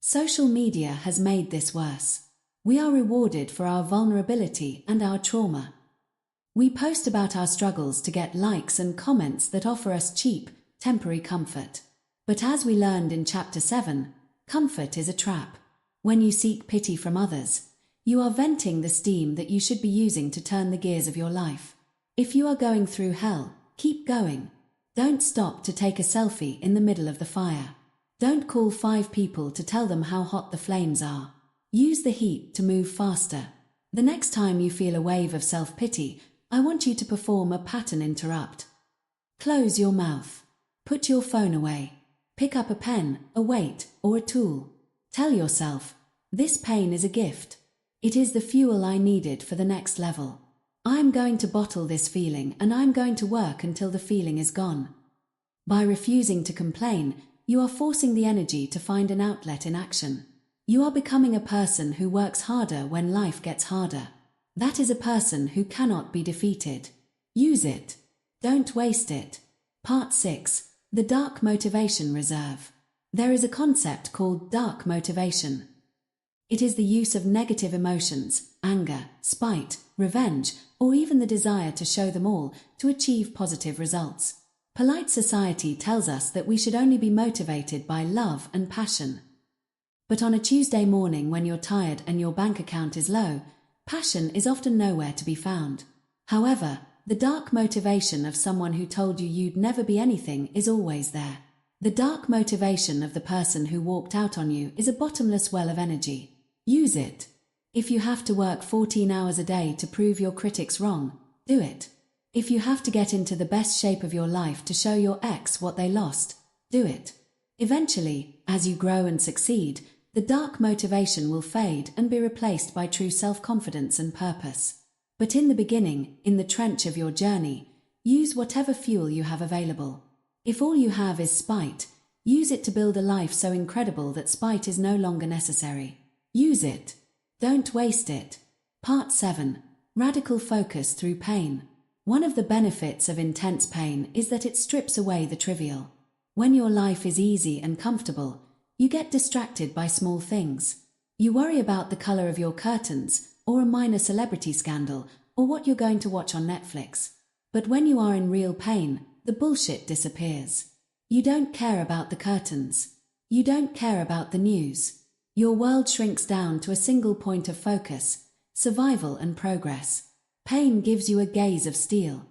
Social media has made this worse. We are rewarded for our vulnerability and our trauma. We post about our struggles to get likes and comments that offer us cheap, temporary comfort. But as we learned in Chapter 7, comfort is a trap. When you seek pity from others, you are venting the steam that you should be using to turn the gears of your life. If you are going through hell, keep going. Don't stop to take a selfie in the middle of the fire. Don't call 5 people to tell them how hot the flames are. Use the heat to move faster. The next time you feel a wave of self-pity, I want you to perform a pattern interrupt. Close your mouth. Put your phone away. Pick up a pen, a weight, or a tool. Tell yourself, this pain is a gift. It is the fuel I needed for the next level. I'm going to bottle this feeling and I'm going to work until the feeling is gone. By refusing to complain, you are forcing the energy to find an outlet in action. You are becoming a person who works harder when life gets harder. That is a person who cannot be defeated. Use it. Don't waste it. Part 6. The Dark Motivation Reserve. There is a concept called dark motivation. It is the use of negative emotions, anger, spite, revenge, or even the desire to show them all to achieve positive results. Polite society tells us that we should only be motivated by love and passion. But on a Tuesday morning when you're tired and your bank account is low, passion is often nowhere to be found. However, the dark motivation of someone who told you you'd never be anything is always there. The dark motivation of the person who walked out on you is a bottomless well of energy. Use it. If you have to work 14 hours a day to prove your critics wrong, do it. If you have to get into the best shape of your life to show your ex what they lost, do it. Eventually, as you grow and succeed, the dark motivation will fade and be replaced by true self-confidence and purpose. But in the beginning, in the trench of your journey, use whatever fuel you have available. If all you have is spite, use it to build a life so incredible that spite is no longer necessary. Use it. Don't waste it. Part 7. Radical focus through pain. One of the benefits of intense pain is that it strips away the trivial. When your life is easy and comfortable, you get distracted by small things. You worry about the color of your curtains, or a minor celebrity scandal, or what you're going to watch on Netflix. But when you are in real pain, the bullshit disappears. You don't care about the curtains. You don't care about the news. Your world shrinks down to a single point of focus: survival and progress. Pain gives you a gaze of steel.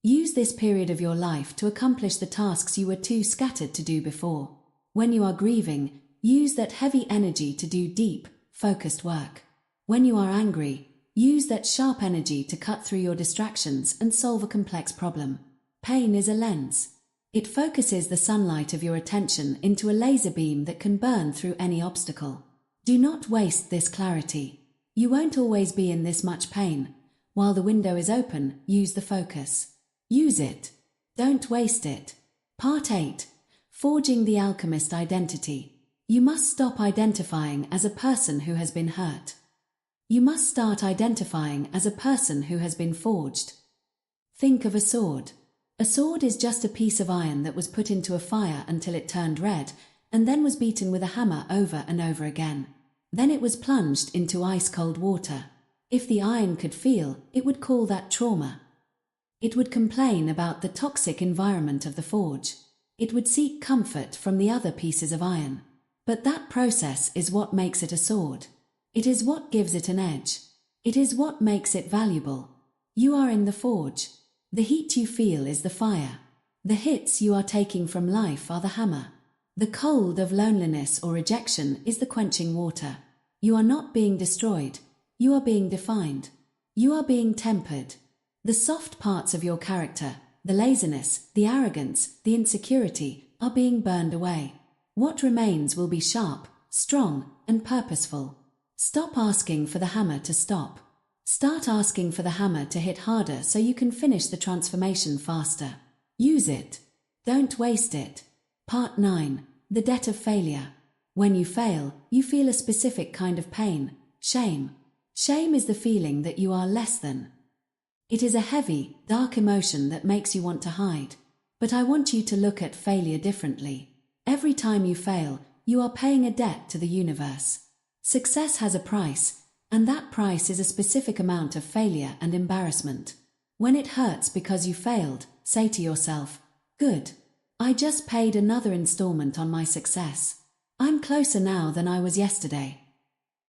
Use this period of your life to accomplish the tasks you were too scattered to do before. When you are grieving, use that heavy energy to do deep, focused work. When you are angry, use that sharp energy to cut through your distractions and solve a complex problem. Pain is a lens. It focuses the sunlight of your attention into a laser beam that can burn through any obstacle. Do not waste this clarity. You won't always be in this much pain. While the window is open, use the focus. Use it. Don't waste it. Part 8. Forging the alchemist identity. You must stop identifying as a person who has been hurt. You must start identifying as a person who has been forged. Think of a sword. A sword is just a piece of iron that was put into a fire until it turned red, and then was beaten with a hammer over and over again. Then it was plunged into ice-cold water. If the iron could feel, it would call that trauma. It would complain about the toxic environment of the forge. It would seek comfort from the other pieces of iron. But that process is what makes it a sword. It is what gives it an edge. It is what makes it valuable. You are in the forge. The heat you feel is the fire. The hits you are taking from life are the hammer. The cold of loneliness or rejection is the quenching water. You are not being destroyed. You are being defined. You are being tempered. The soft parts of your character, the laziness, the arrogance, the insecurity, are being burned away. What remains will be sharp, strong, and purposeful. Stop asking for the hammer to stop. Start asking for the hammer to hit harder so you can finish the transformation faster. Use it. Don't waste it. Part 9. The Debt of Failure. When you fail, you feel a specific kind of pain, shame. Shame is the feeling that you are less than. It is a heavy, dark emotion that makes you want to hide. But I want you to look at failure differently. Every time you fail, you are paying a debt to the universe. Success has a price, and that price is a specific amount of failure and embarrassment. When it hurts because you failed, say to yourself, "Good. I just paid another installment on my success. I'm closer now than I was yesterday."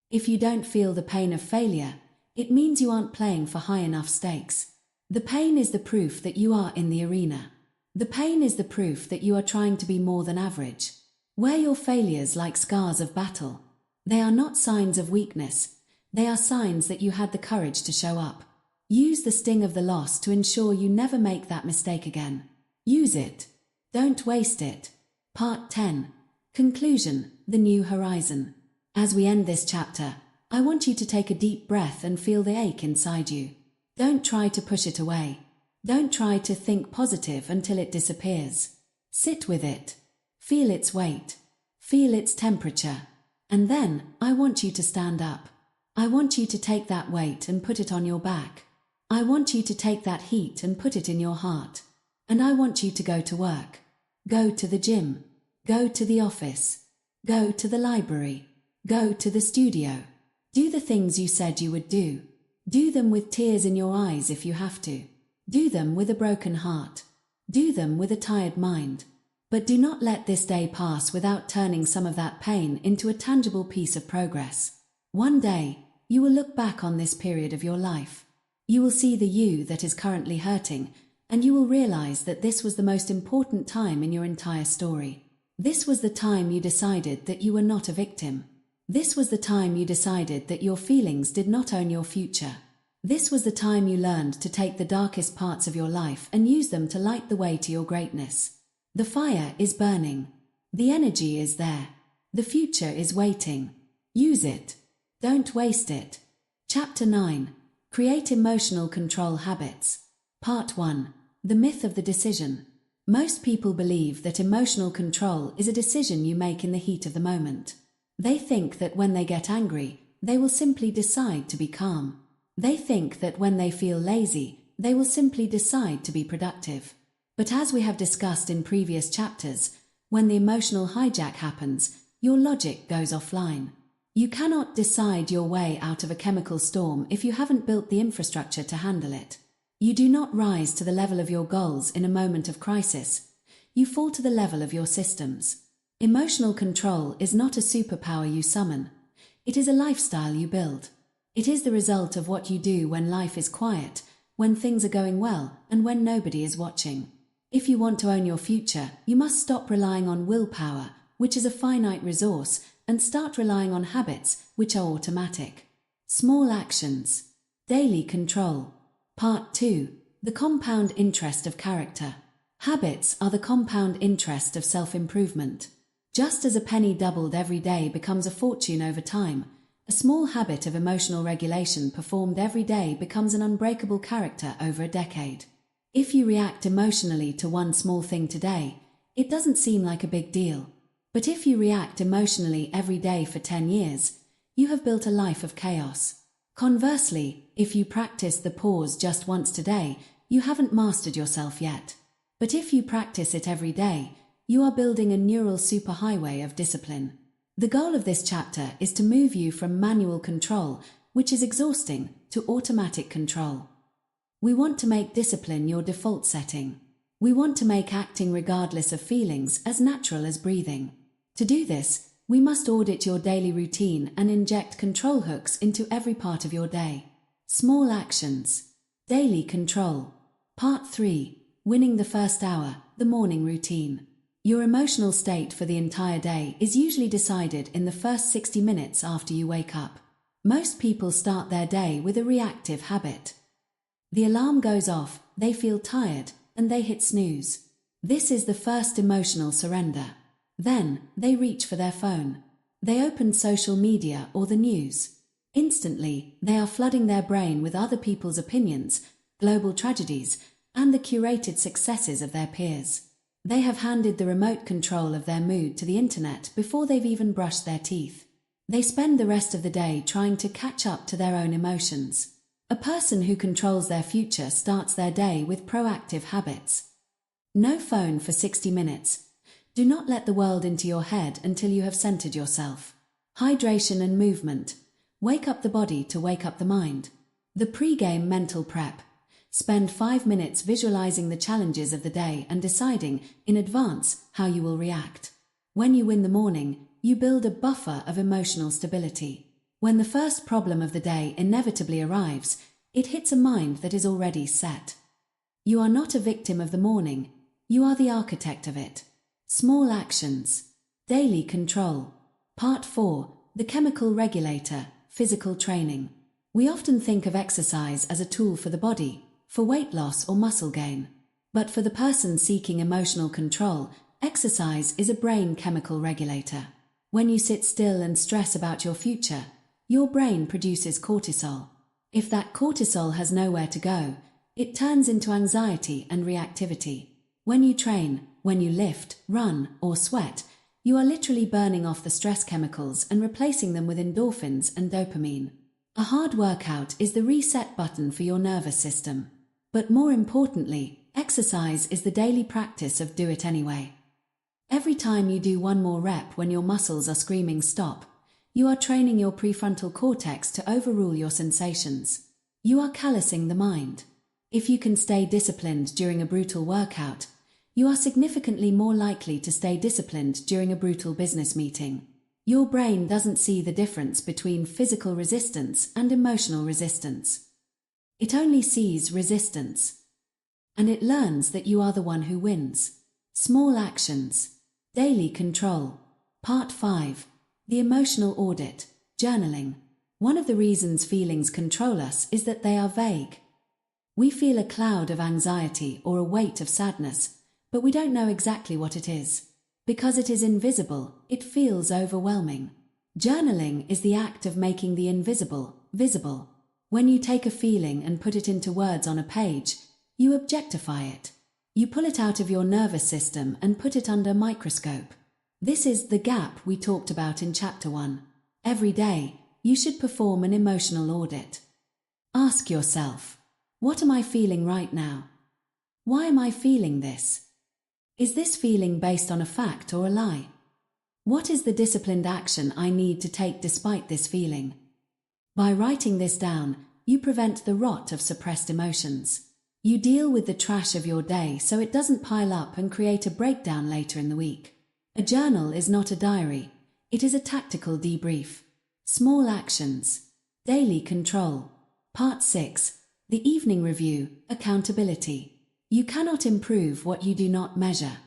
If you don't feel the pain of failure, it means you aren't playing for high enough stakes. The pain is the proof that you are in the arena. The pain is the proof that you are trying to be more than average. Wear your failures like scars of battle. They are not signs of weakness. They are signs that you had the courage to show up. Use the sting of the loss to ensure you never make that mistake again. Use it. Don't waste it. Part 10. Conclusion: The New Horizon. As we end this chapter, I want you to take a deep breath and feel the ache inside you. Don't try to push it away. Don't try to think positive until it disappears. Sit with it. Feel its weight. Feel its temperature. And then, I want you to stand up. I want you to take that weight and put it on your back. I want you to take that heat and put it in your heart. And I want you to go to work. Go to the gym. Go to the office. Go to the library. Go to the studio. Do the things you said you would do. Do them with tears in your eyes if you have to. Do them with a broken heart. Do them with a tired mind. But do not let this day pass without turning some of that pain into a tangible piece of progress. One day, you will look back on this period of your life. You will see the you that is currently hurting, and you will realize that this was the most important time in your entire story. This was the time you decided that you were not a victim. This was the time you decided that your feelings did not own your future. This was the time you learned to take the darkest parts of your life and use them to light the way to your greatness. The fire is burning. The energy is there. The future is waiting. Use it. Don't waste it. Chapter 9. Create Emotional Control Habits. Part 1. The Myth of the Decision. Most people believe that emotional control is a decision you make in the heat of the moment. They think that when they get angry, they will simply decide to be calm. They think that when they feel lazy, they will simply decide to be productive. But as we have discussed in previous chapters, when the emotional hijack happens, your logic goes offline. You cannot decide your way out of a chemical storm if you haven't built the infrastructure to handle it. You do not rise to the level of your goals in a moment of crisis. You fall to the level of your systems. Emotional control is not a superpower you summon. It is a lifestyle you build. It is the result of what you do when life is quiet, when things are going well, and when nobody is watching. If you want to own your future, you must stop relying on willpower, which is a finite resource, and start relying on habits, which are automatic. Small actions. Daily control. Part 2. The compound interest of character. Habits are the compound interest of self-improvement. Just as a penny doubled every day becomes a fortune over time, a small habit of emotional regulation performed every day becomes an unbreakable character over a decade. If you react emotionally to one small thing today, it doesn't seem like a big deal. But if you react emotionally every day for 10 years, you have built a life of chaos. Conversely, if you practice the pause just once today, you haven't mastered yourself yet. But if you practice it every day, you are building a neural superhighway of discipline. The goal of this chapter is to move you from manual control, which is exhausting, to automatic control. We want to make discipline your default setting. We want to make acting regardless of feelings as natural as breathing. To do this, we must audit your daily routine and inject control hooks into every part of your day. Small actions. Daily control. Part 3. Winning the first hour, the morning routine. Your emotional state for the entire day is usually decided in the first 60 minutes after you wake up. Most people start their day with a reactive habit. The alarm goes off, they feel tired, and they hit snooze. This is the first emotional surrender. Then, they reach for their phone. They open social media or the news. Instantly, they are flooding their brain with other people's opinions, global tragedies, and the curated successes of their peers. They have handed the remote control of their mood to the internet before they've even brushed their teeth. They spend the rest of the day trying to catch up to their own emotions. A person who controls their future starts their day with proactive habits. No phone for 60 minutes. Do not let the world into your head until you have centered yourself. Hydration and movement. Wake up the body to wake up the mind. The pre-game mental prep. Spend 5 minutes visualizing the challenges of the day and deciding in advance how you will react. When you win the morning, you build a buffer of emotional stability. When the first problem of the day inevitably arrives, it hits a mind that is already set. You are not a victim of the morning, you are the architect of it. Small actions. Daily control. Part 4. The chemical regulator, physical training. We often think of exercise as a tool for the body, for weight loss or muscle gain. But for the person seeking emotional control, exercise is a brain chemical regulator. When you sit still and stress about your future, your brain produces cortisol. If that cortisol has nowhere to go, it turns into anxiety and reactivity. When you train, when you lift, run, or sweat, you are literally burning off the stress chemicals and replacing them with endorphins and dopamine. A hard workout is the reset button for your nervous system. But more importantly, exercise is the daily practice of do it anyway. Every time you do one more rep when your muscles are screaming stop, you are training your prefrontal cortex to overrule your sensations. You are callousing the mind. If you can stay disciplined during a brutal workout, you are significantly more likely to stay disciplined during a brutal business meeting. Your brain doesn't see the difference between physical resistance and emotional resistance. It only sees resistance. And it learns that you are the one who wins. Small actions. Daily control. Part 5. The emotional audit. Journaling. One of the reasons feelings control us is that they are vague. We feel a cloud of anxiety or a weight of sadness, but we don't know exactly what it is. Because it is invisible, it feels overwhelming. Journaling is the act of making the invisible visible. When you take a feeling and put it into words on a page, you objectify it. You pull it out of your nervous system and put it under a microscope. This is the gap we talked about in Chapter 1. Every day, you should perform an emotional audit. Ask yourself, what am I feeling right now? Why am I feeling this? Is this feeling based on a fact or a lie? What is the disciplined action I need to take despite this feeling? By writing this down, you prevent the rot of suppressed emotions. You deal with the trash of your day so it doesn't pile up and create a breakdown later in the week. A journal is not a diary, it is a tactical debrief. Small actions. Daily control. Part 6. The evening review, accountability. You cannot improve what you do not measure.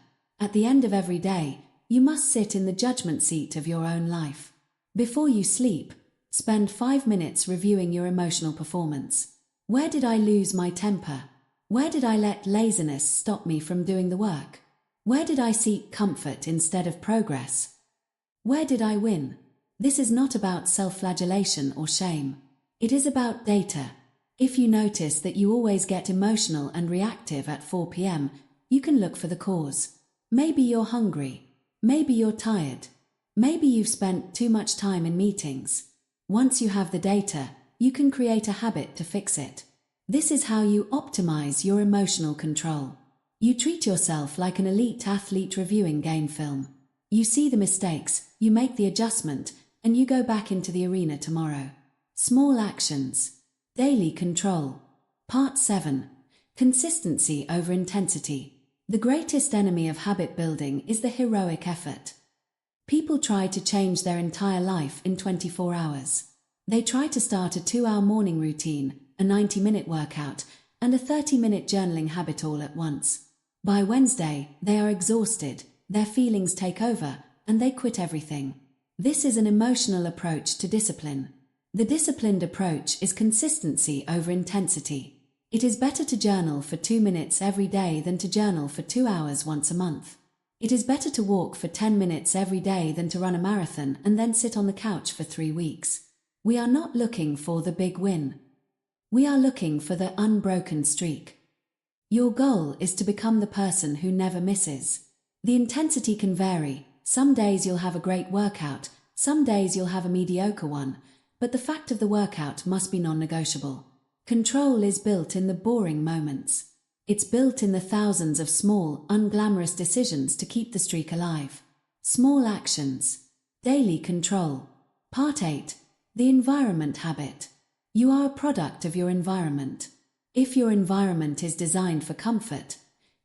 At the end of every day, you must sit in the judgment seat of your own life. Before you sleep, spend 5 minutes reviewing your emotional performance. Where did I lose my temper? Where did I let laziness stop me from doing the work? Where did I seek comfort instead of progress? Where did I win? This is not about self-flagellation or shame. It is about data. If you notice that you always get emotional and reactive at 4 p.m., you can look for the cause. Maybe you're hungry. Maybe you're tired. Maybe you've spent too much time in meetings. Once you have the data, you can create a habit to fix it. This is how you optimize your emotional control. You treat yourself like an elite athlete reviewing game film. You see the mistakes, you make the adjustment, and you go back into the arena tomorrow. Small actions. Daily control. Part 7. Consistency over intensity. The greatest enemy of habit building is the heroic effort. People try to change their entire life in 24 hours. They try to start a 2-hour morning routine, a 90-minute workout, and a 30-minute journaling habit all at once. By Wednesday, they are exhausted, their feelings take over, and they quit everything. This is an emotional approach to discipline. The disciplined approach is consistency over intensity. It is better to journal for 2 minutes every day than to journal for 2 hours once a month. It is better to walk for 10 minutes every day than to run a marathon and then sit on the couch for 3 weeks. We are not looking for the big win. We are looking for the unbroken streak. Your goal is to become the person who never misses. The intensity can vary. Some days you'll have a great workout, some days you'll have a mediocre one, but the fact of the workout must be non-negotiable. Control is built in the boring moments. It's built in the thousands of small, unglamorous decisions to keep the streak alive. Small actions. Daily control. Part 8. The environment habit. You are a product of your environment. If your environment is designed for comfort,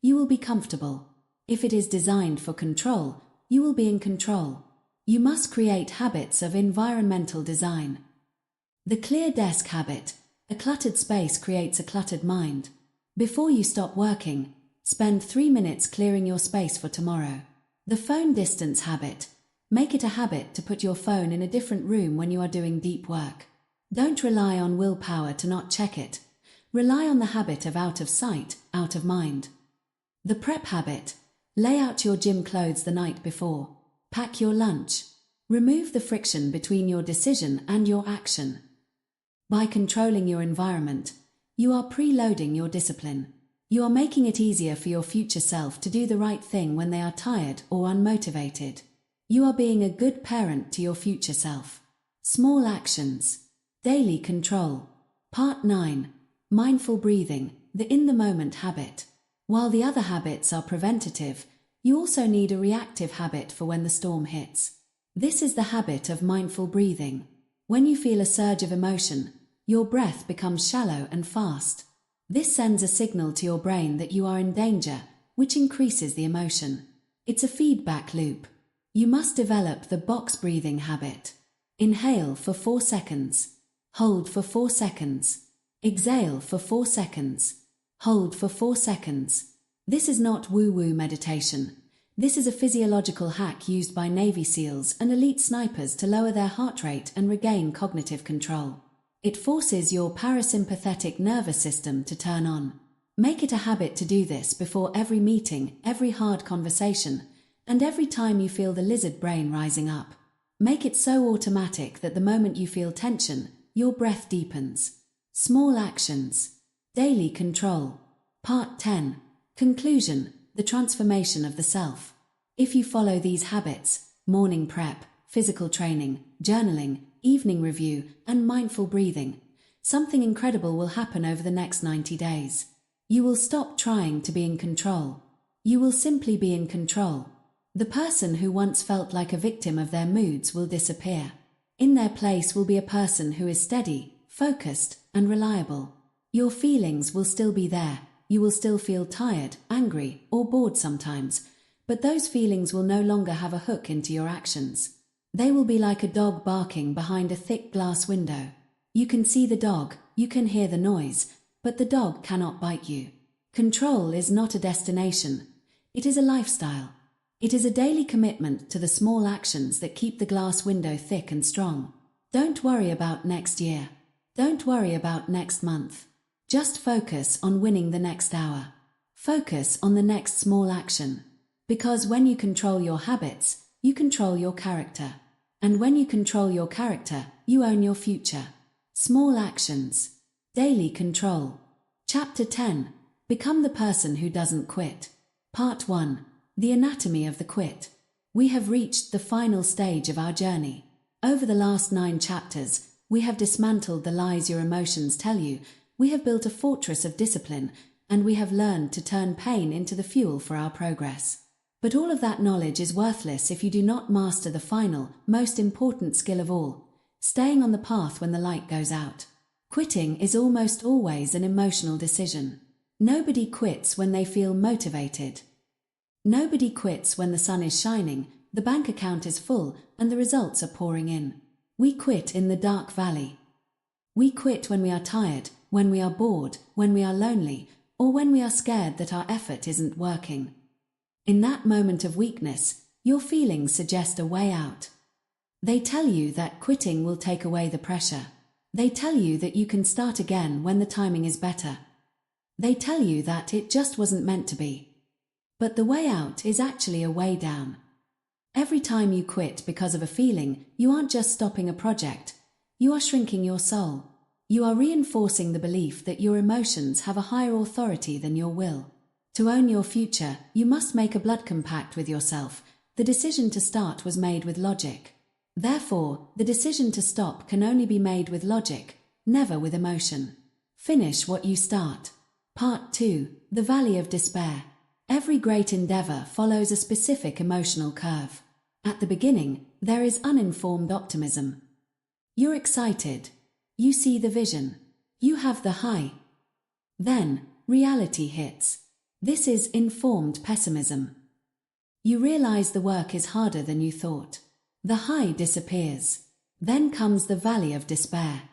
you will be comfortable. If it is designed for control, you will be in control. You must create habits of environmental design. The clear desk habit. A cluttered space creates a cluttered mind. Before you stop working, spend 3 minutes clearing your space for tomorrow. The phone distance habit. Make it a habit to put your phone in a different room when you are doing deep work. Don't rely on willpower to not check it. Rely on the habit of out of sight, out of mind. The prep habit. Lay out your gym clothes the night before. Pack your lunch. Remove the friction between your decision and your action. By controlling your environment, you are preloading your discipline. You are making it easier for your future self to do the right thing when they are tired or unmotivated. You are being a good parent to your future self. Small actions. Daily control. Part 9. Mindful breathing, the in-the-moment habit. While the other habits are preventative, you also need a reactive habit for when the storm hits. This is the habit of mindful breathing. When you feel a surge of emotion, your breath becomes shallow and fast. This sends a signal to your brain that you are in danger, which increases the emotion. It's a feedback loop. You must develop the box breathing habit. Inhale for 4 seconds. Hold for 4 seconds. Exhale for 4 seconds. Hold for 4 seconds. This is not woo-woo meditation. This is a physiological hack used by Navy SEALs and elite snipers to lower their heart rate and regain cognitive control. It forces your parasympathetic nervous system to turn on. Make it a habit to do this before every meeting, every hard conversation, and every time you feel the lizard brain rising up. Make it so automatic that the moment you feel tension, your breath deepens. Small actions. Daily control. Part 10. Conclusion. The transformation of the self. If you follow these habits, morning prep, physical training, journaling, evening review, and mindful breathing, something incredible will happen over the next 90 days. You will stop trying to be in control. You will simply be in control. The person who once felt like a victim of their moods will disappear. In their place will be a person who is steady, focused, and reliable. Your feelings will still be there. You will still feel tired, angry, or bored sometimes, but those feelings will no longer have a hook into your actions. They will be like a dog barking behind a thick glass window. You can see the dog, you can hear the noise, but the dog cannot bite you. Control is not a destination. It is a lifestyle. It is a daily commitment to the small actions that keep the glass window thick and strong. Don't worry about next year. Don't worry about next month. Just focus on winning the next hour. Focus on the next small action. Because when you control your habits, you control your character. And when you control your character, you own your future. Small actions. Daily control. Chapter 10. Become the person who doesn't quit. Part 1. The anatomy of the quit. We have reached the final stage of our journey. Over the last 9 chapters, we have dismantled the lies your emotions tell you. We have built a fortress of discipline, and we have learned to turn pain into the fuel for our progress. But all of that knowledge is worthless if you do not master the final, most important skill of all, staying on the path when the light goes out. Quitting is almost always an emotional decision. Nobody quits when they feel motivated. Nobody quits when the sun is shining, the bank account is full, and the results are pouring in. We quit in the dark valley. We quit when we are tired, when we are bored, when we are lonely, or when we are scared that our effort isn't working. In that moment of weakness, your feelings suggest a way out. They tell you that quitting will take away the pressure. They tell you that you can start again when the timing is better. They tell you that it just wasn't meant to be. But the way out is actually a way down. Every time you quit because of a feeling, you aren't just stopping a project. You are shrinking your soul. You are reinforcing the belief that your emotions have a higher authority than your will. To own your future, you must make a blood compact with yourself. The decision to start was made with logic. Therefore, the decision to stop can only be made with logic, never with emotion. Finish what you start. Part 2. The Valley of Despair. Every great endeavor follows a specific emotional curve. At the beginning, there is uninformed optimism. You're excited. You see the vision. You have the high. Then, reality hits. This is informed pessimism. You realize the work is harder than you thought. The high disappears. Then comes the valley of despair.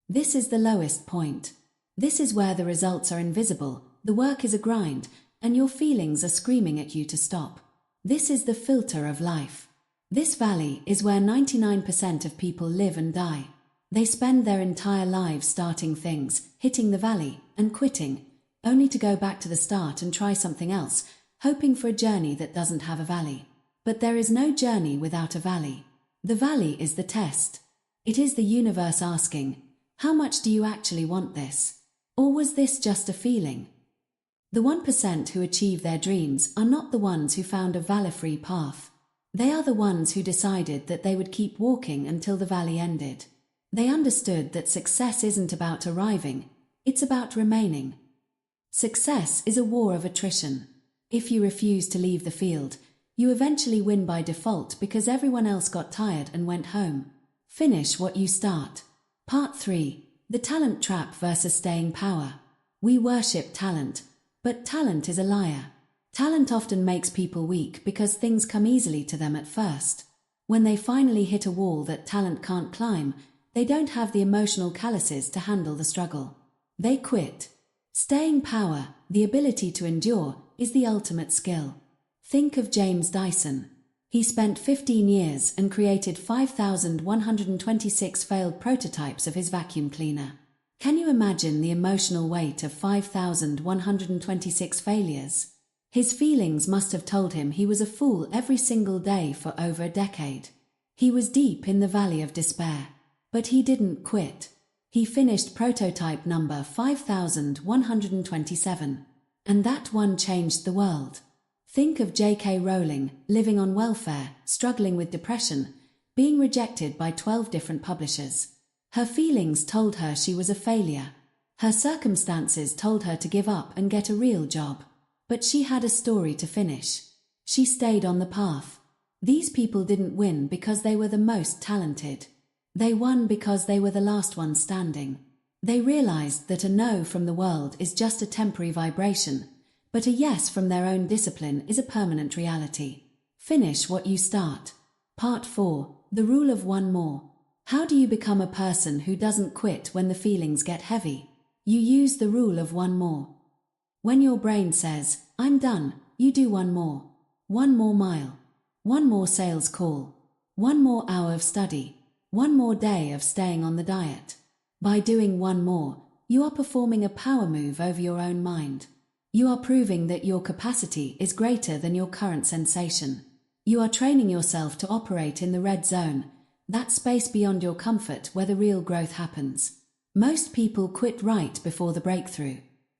This is the lowest point. This is where the results are invisible, the work is a grind, and your feelings are screaming at you to stop. This is the filter of life. This valley is where 99% of people live and die. They spend their entire lives starting things, hitting the valley, and quitting, only to go back to the start and try something else, hoping for a journey that doesn't have a valley. But there is no journey without a valley. The valley is the test. It is the universe asking, how much do you actually want this? Or was this just a feeling? The 1% who achieve their dreams are not the ones who found a valley-free path. They are the ones who decided that they would keep walking until the valley ended. They understood that success isn't about arriving, it's about remaining. Success is a war of attrition. If you refuse to leave the field, you eventually win by default because everyone else got tired and went home. Finish what you start. Part 3. The Talent Trap versus Staying Power. We worship talent, but talent is a liar. Talent often makes people weak because things come easily to them at first. When they finally hit a wall that talent can't climb, they don't have the emotional calluses to handle the struggle. They quit. Staying power, the ability to endure, is the ultimate skill. Think of James Dyson. He spent 15 years and created 5,126 failed prototypes of his vacuum cleaner. Can you imagine the emotional weight of 5,126 failures? His feelings must have told him he was a fool every single day for over a decade. He was deep in the valley of despair. But he didn't quit. He finished prototype number 5,127. And that one changed the world. Think of J.K. Rowling, living on welfare, struggling with depression, being rejected by 12 different publishers. Her feelings told her she was a failure. Her circumstances told her to give up and get a real job. But she had a story to finish. She stayed on the path. These people didn't win because they were the most talented. They won because they were the last ones standing. They realized that a no from the world is just a temporary vibration, but a yes from their own discipline is a permanent reality. Finish what you start. Part 4. The Rule of One More. How do you become a person who doesn't quit when the feelings get heavy? You use the rule of one more. When your brain says, I'm done, you do one more. One more mile. One more sales call. One more hour of study. One more day of staying on the diet. By doing one more, you are performing a power move over your own mind. You are proving that your capacity is greater than your current sensation. You are training yourself to operate in the red zone, that space beyond your comfort where the real growth happens. Most people quit right before the breakthrough.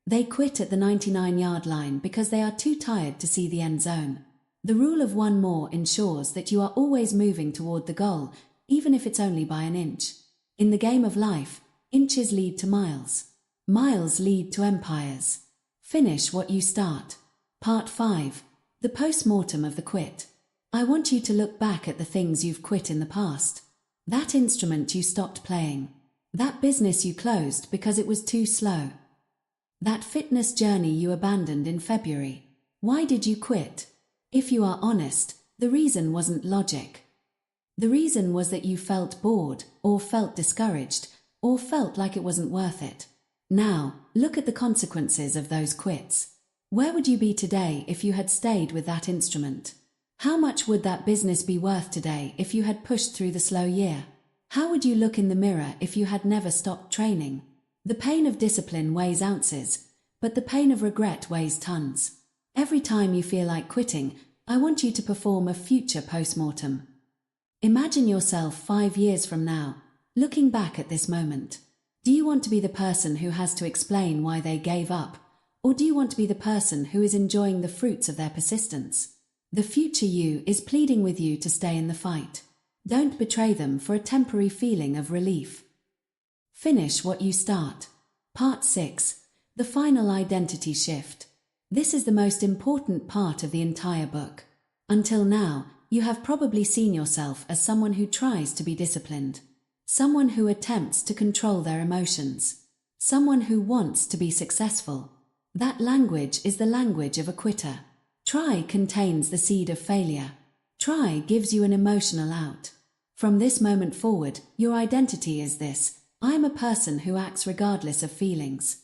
They quit at the 99-yard line because they are too tired to see the end zone. The rule of one more ensures that you are always moving toward the goal, even if it's only by an inch. In the game of life, inches lead to miles. Miles lead to empires. Finish what you start. Part 5. The Postmortem of the Quit. I want you to look back at the things you've quit in the past. That instrument you stopped playing. That business you closed because it was too slow. That fitness journey you abandoned in February. Why did you quit? If you are honest, the reason wasn't logic. The reason was that you felt bored, or felt discouraged, or felt like it wasn't worth it. Now, look at the consequences of those quits. Where would you be today if you had stayed with that instrument? How much would that business be worth today if you had pushed through the slow year? How would you look in the mirror if you had never stopped training? The pain of discipline weighs ounces, but the pain of regret weighs tons. Every time you feel like quitting, I want you to perform a future postmortem. Imagine yourself 5 years from now, looking back at this moment. Do you want to be the person who has to explain why they gave up? Or do you want to be the person who is enjoying the fruits of their persistence? The future you is pleading with you to stay in the fight. Don't betray them for a temporary feeling of relief. Finish what you start. Part 6. The final identity shift. This is the most important part of the entire book. Until now, you have probably seen yourself as someone who tries to be disciplined. Someone who attempts to control their emotions. Someone who wants to be successful. That language is the language of a quitter. Try contains the seed of failure. Try gives you an emotional out. From this moment forward, your identity is this: I am a person who acts regardless of feelings.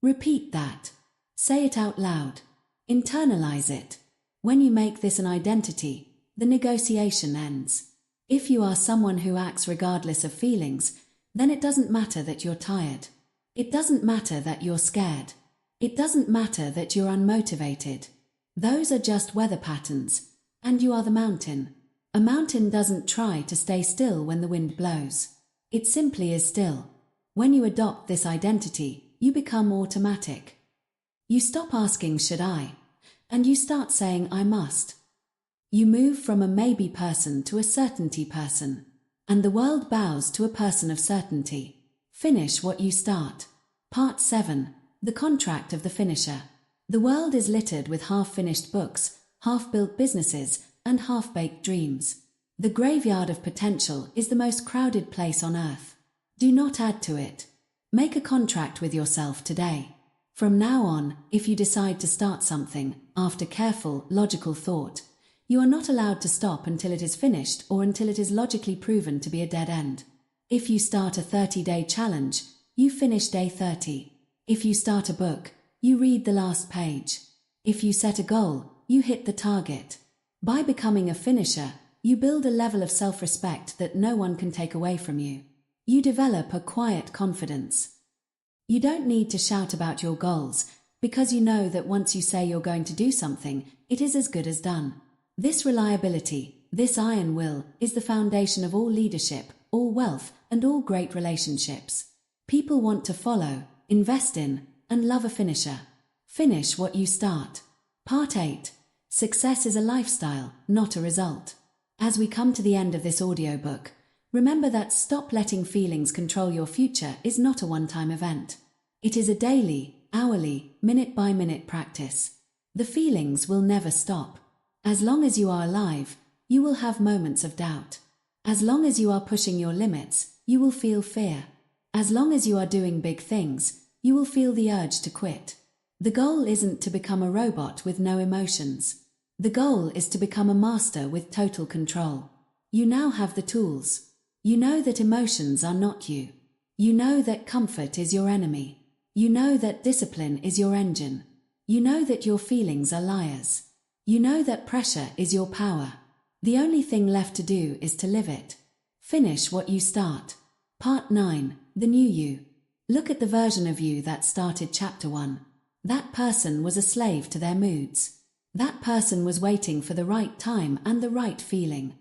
Repeat that. Say it out loud. Internalize it. When you make this an identity, the negotiation ends. If you are someone who acts regardless of feelings, then it doesn't matter that you're tired. It doesn't matter that you're scared. It doesn't matter that you're unmotivated. Those are just weather patterns, and you are the mountain. A mountain doesn't try to stay still when the wind blows. It simply is still. When you adopt this identity, you become automatic. You stop asking should I, and you start saying I must. You move from a maybe person to a certainty person, and the world bows to a person of certainty. Finish what you start. Part 7. The contract of the finisher. The world is littered with half-finished books, half-built businesses, and half-baked dreams. The graveyard of potential is the most crowded place on earth. Do not add to it. Make a contract with yourself today. From now on, if you decide to start something, after careful, logical thought, you are not allowed to stop until it is finished or until it is logically proven to be a dead end. If you start a 30-day challenge, you finish day 30. If you start a book, you read the last page. If you set a goal, you hit the target. By becoming a finisher, you build a level of self-respect that no one can take away from you. You develop a quiet confidence. You don't need to shout about your goals, because you know that once you say you're going to do something, it is as good as done. This reliability, this iron will, is the foundation of all leadership, all wealth, and all great relationships. People want to follow, invest in, and love a finisher. Finish what you start. Part 8. Success is a lifestyle, not a result. As we come to the end of this audiobook, remember that stop letting feelings control your future is not a one-time event. It is a daily, hourly, minute-by-minute practice. The feelings will never stop. As long as you are alive, you will have moments of doubt. As long as you are pushing your limits, you will feel fear. As long as you are doing big things, you will feel the urge to quit. The goal isn't to become a robot with no emotions. The goal is to become a master with total control. You now have the tools. You know that emotions are not you. You know that comfort is your enemy. You know that discipline is your engine. You know that your feelings are liars. You know that pressure is your power. The only thing left to do is to live it. Finish what you start. Part 9. The new you. Look at the version of you that started chapter 1. That person was a slave to their moods. That person was waiting for the right time and the right feeling.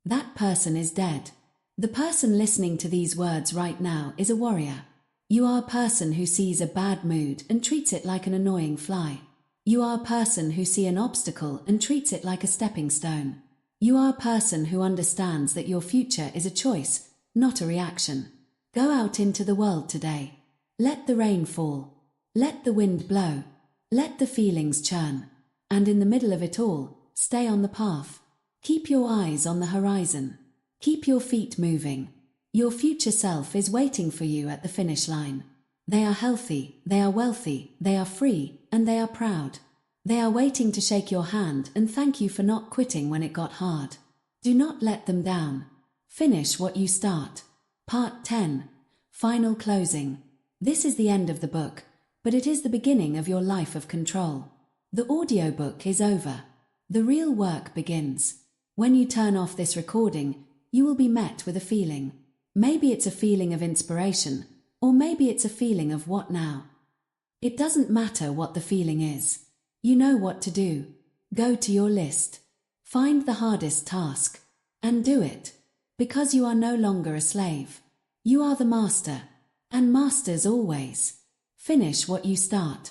That person is dead. The person listening to these words right now is a warrior. You are a person who sees a bad mood and treats it like an annoying fly. You are a person who sees an obstacle and treats it like a stepping stone. You are a person who understands that your future is a choice, not a reaction. Go out into the world today. Let the rain fall. Let the wind blow. Let the feelings churn. And in the middle of it all, stay on the path. Keep your eyes on the horizon. Keep your feet moving. Your future self is waiting for you at the finish line. They are healthy, they are wealthy, they are free, and they are proud. They are waiting to shake your hand and thank you for not quitting when it got hard. Do not let them down. Finish what you start. Part 10. Final closing. This is the end of the book, but it is the beginning of your life of control. The audiobook is over. The real work begins. When you turn off this recording, you will be met with a feeling. Maybe it's a feeling of inspiration, or maybe it's a feeling of what now? It doesn't matter what the feeling is. You know what to do. Go to your list. Find the hardest task, and do it. Because you are no longer a slave. You are the master, and masters always. Finish what you start.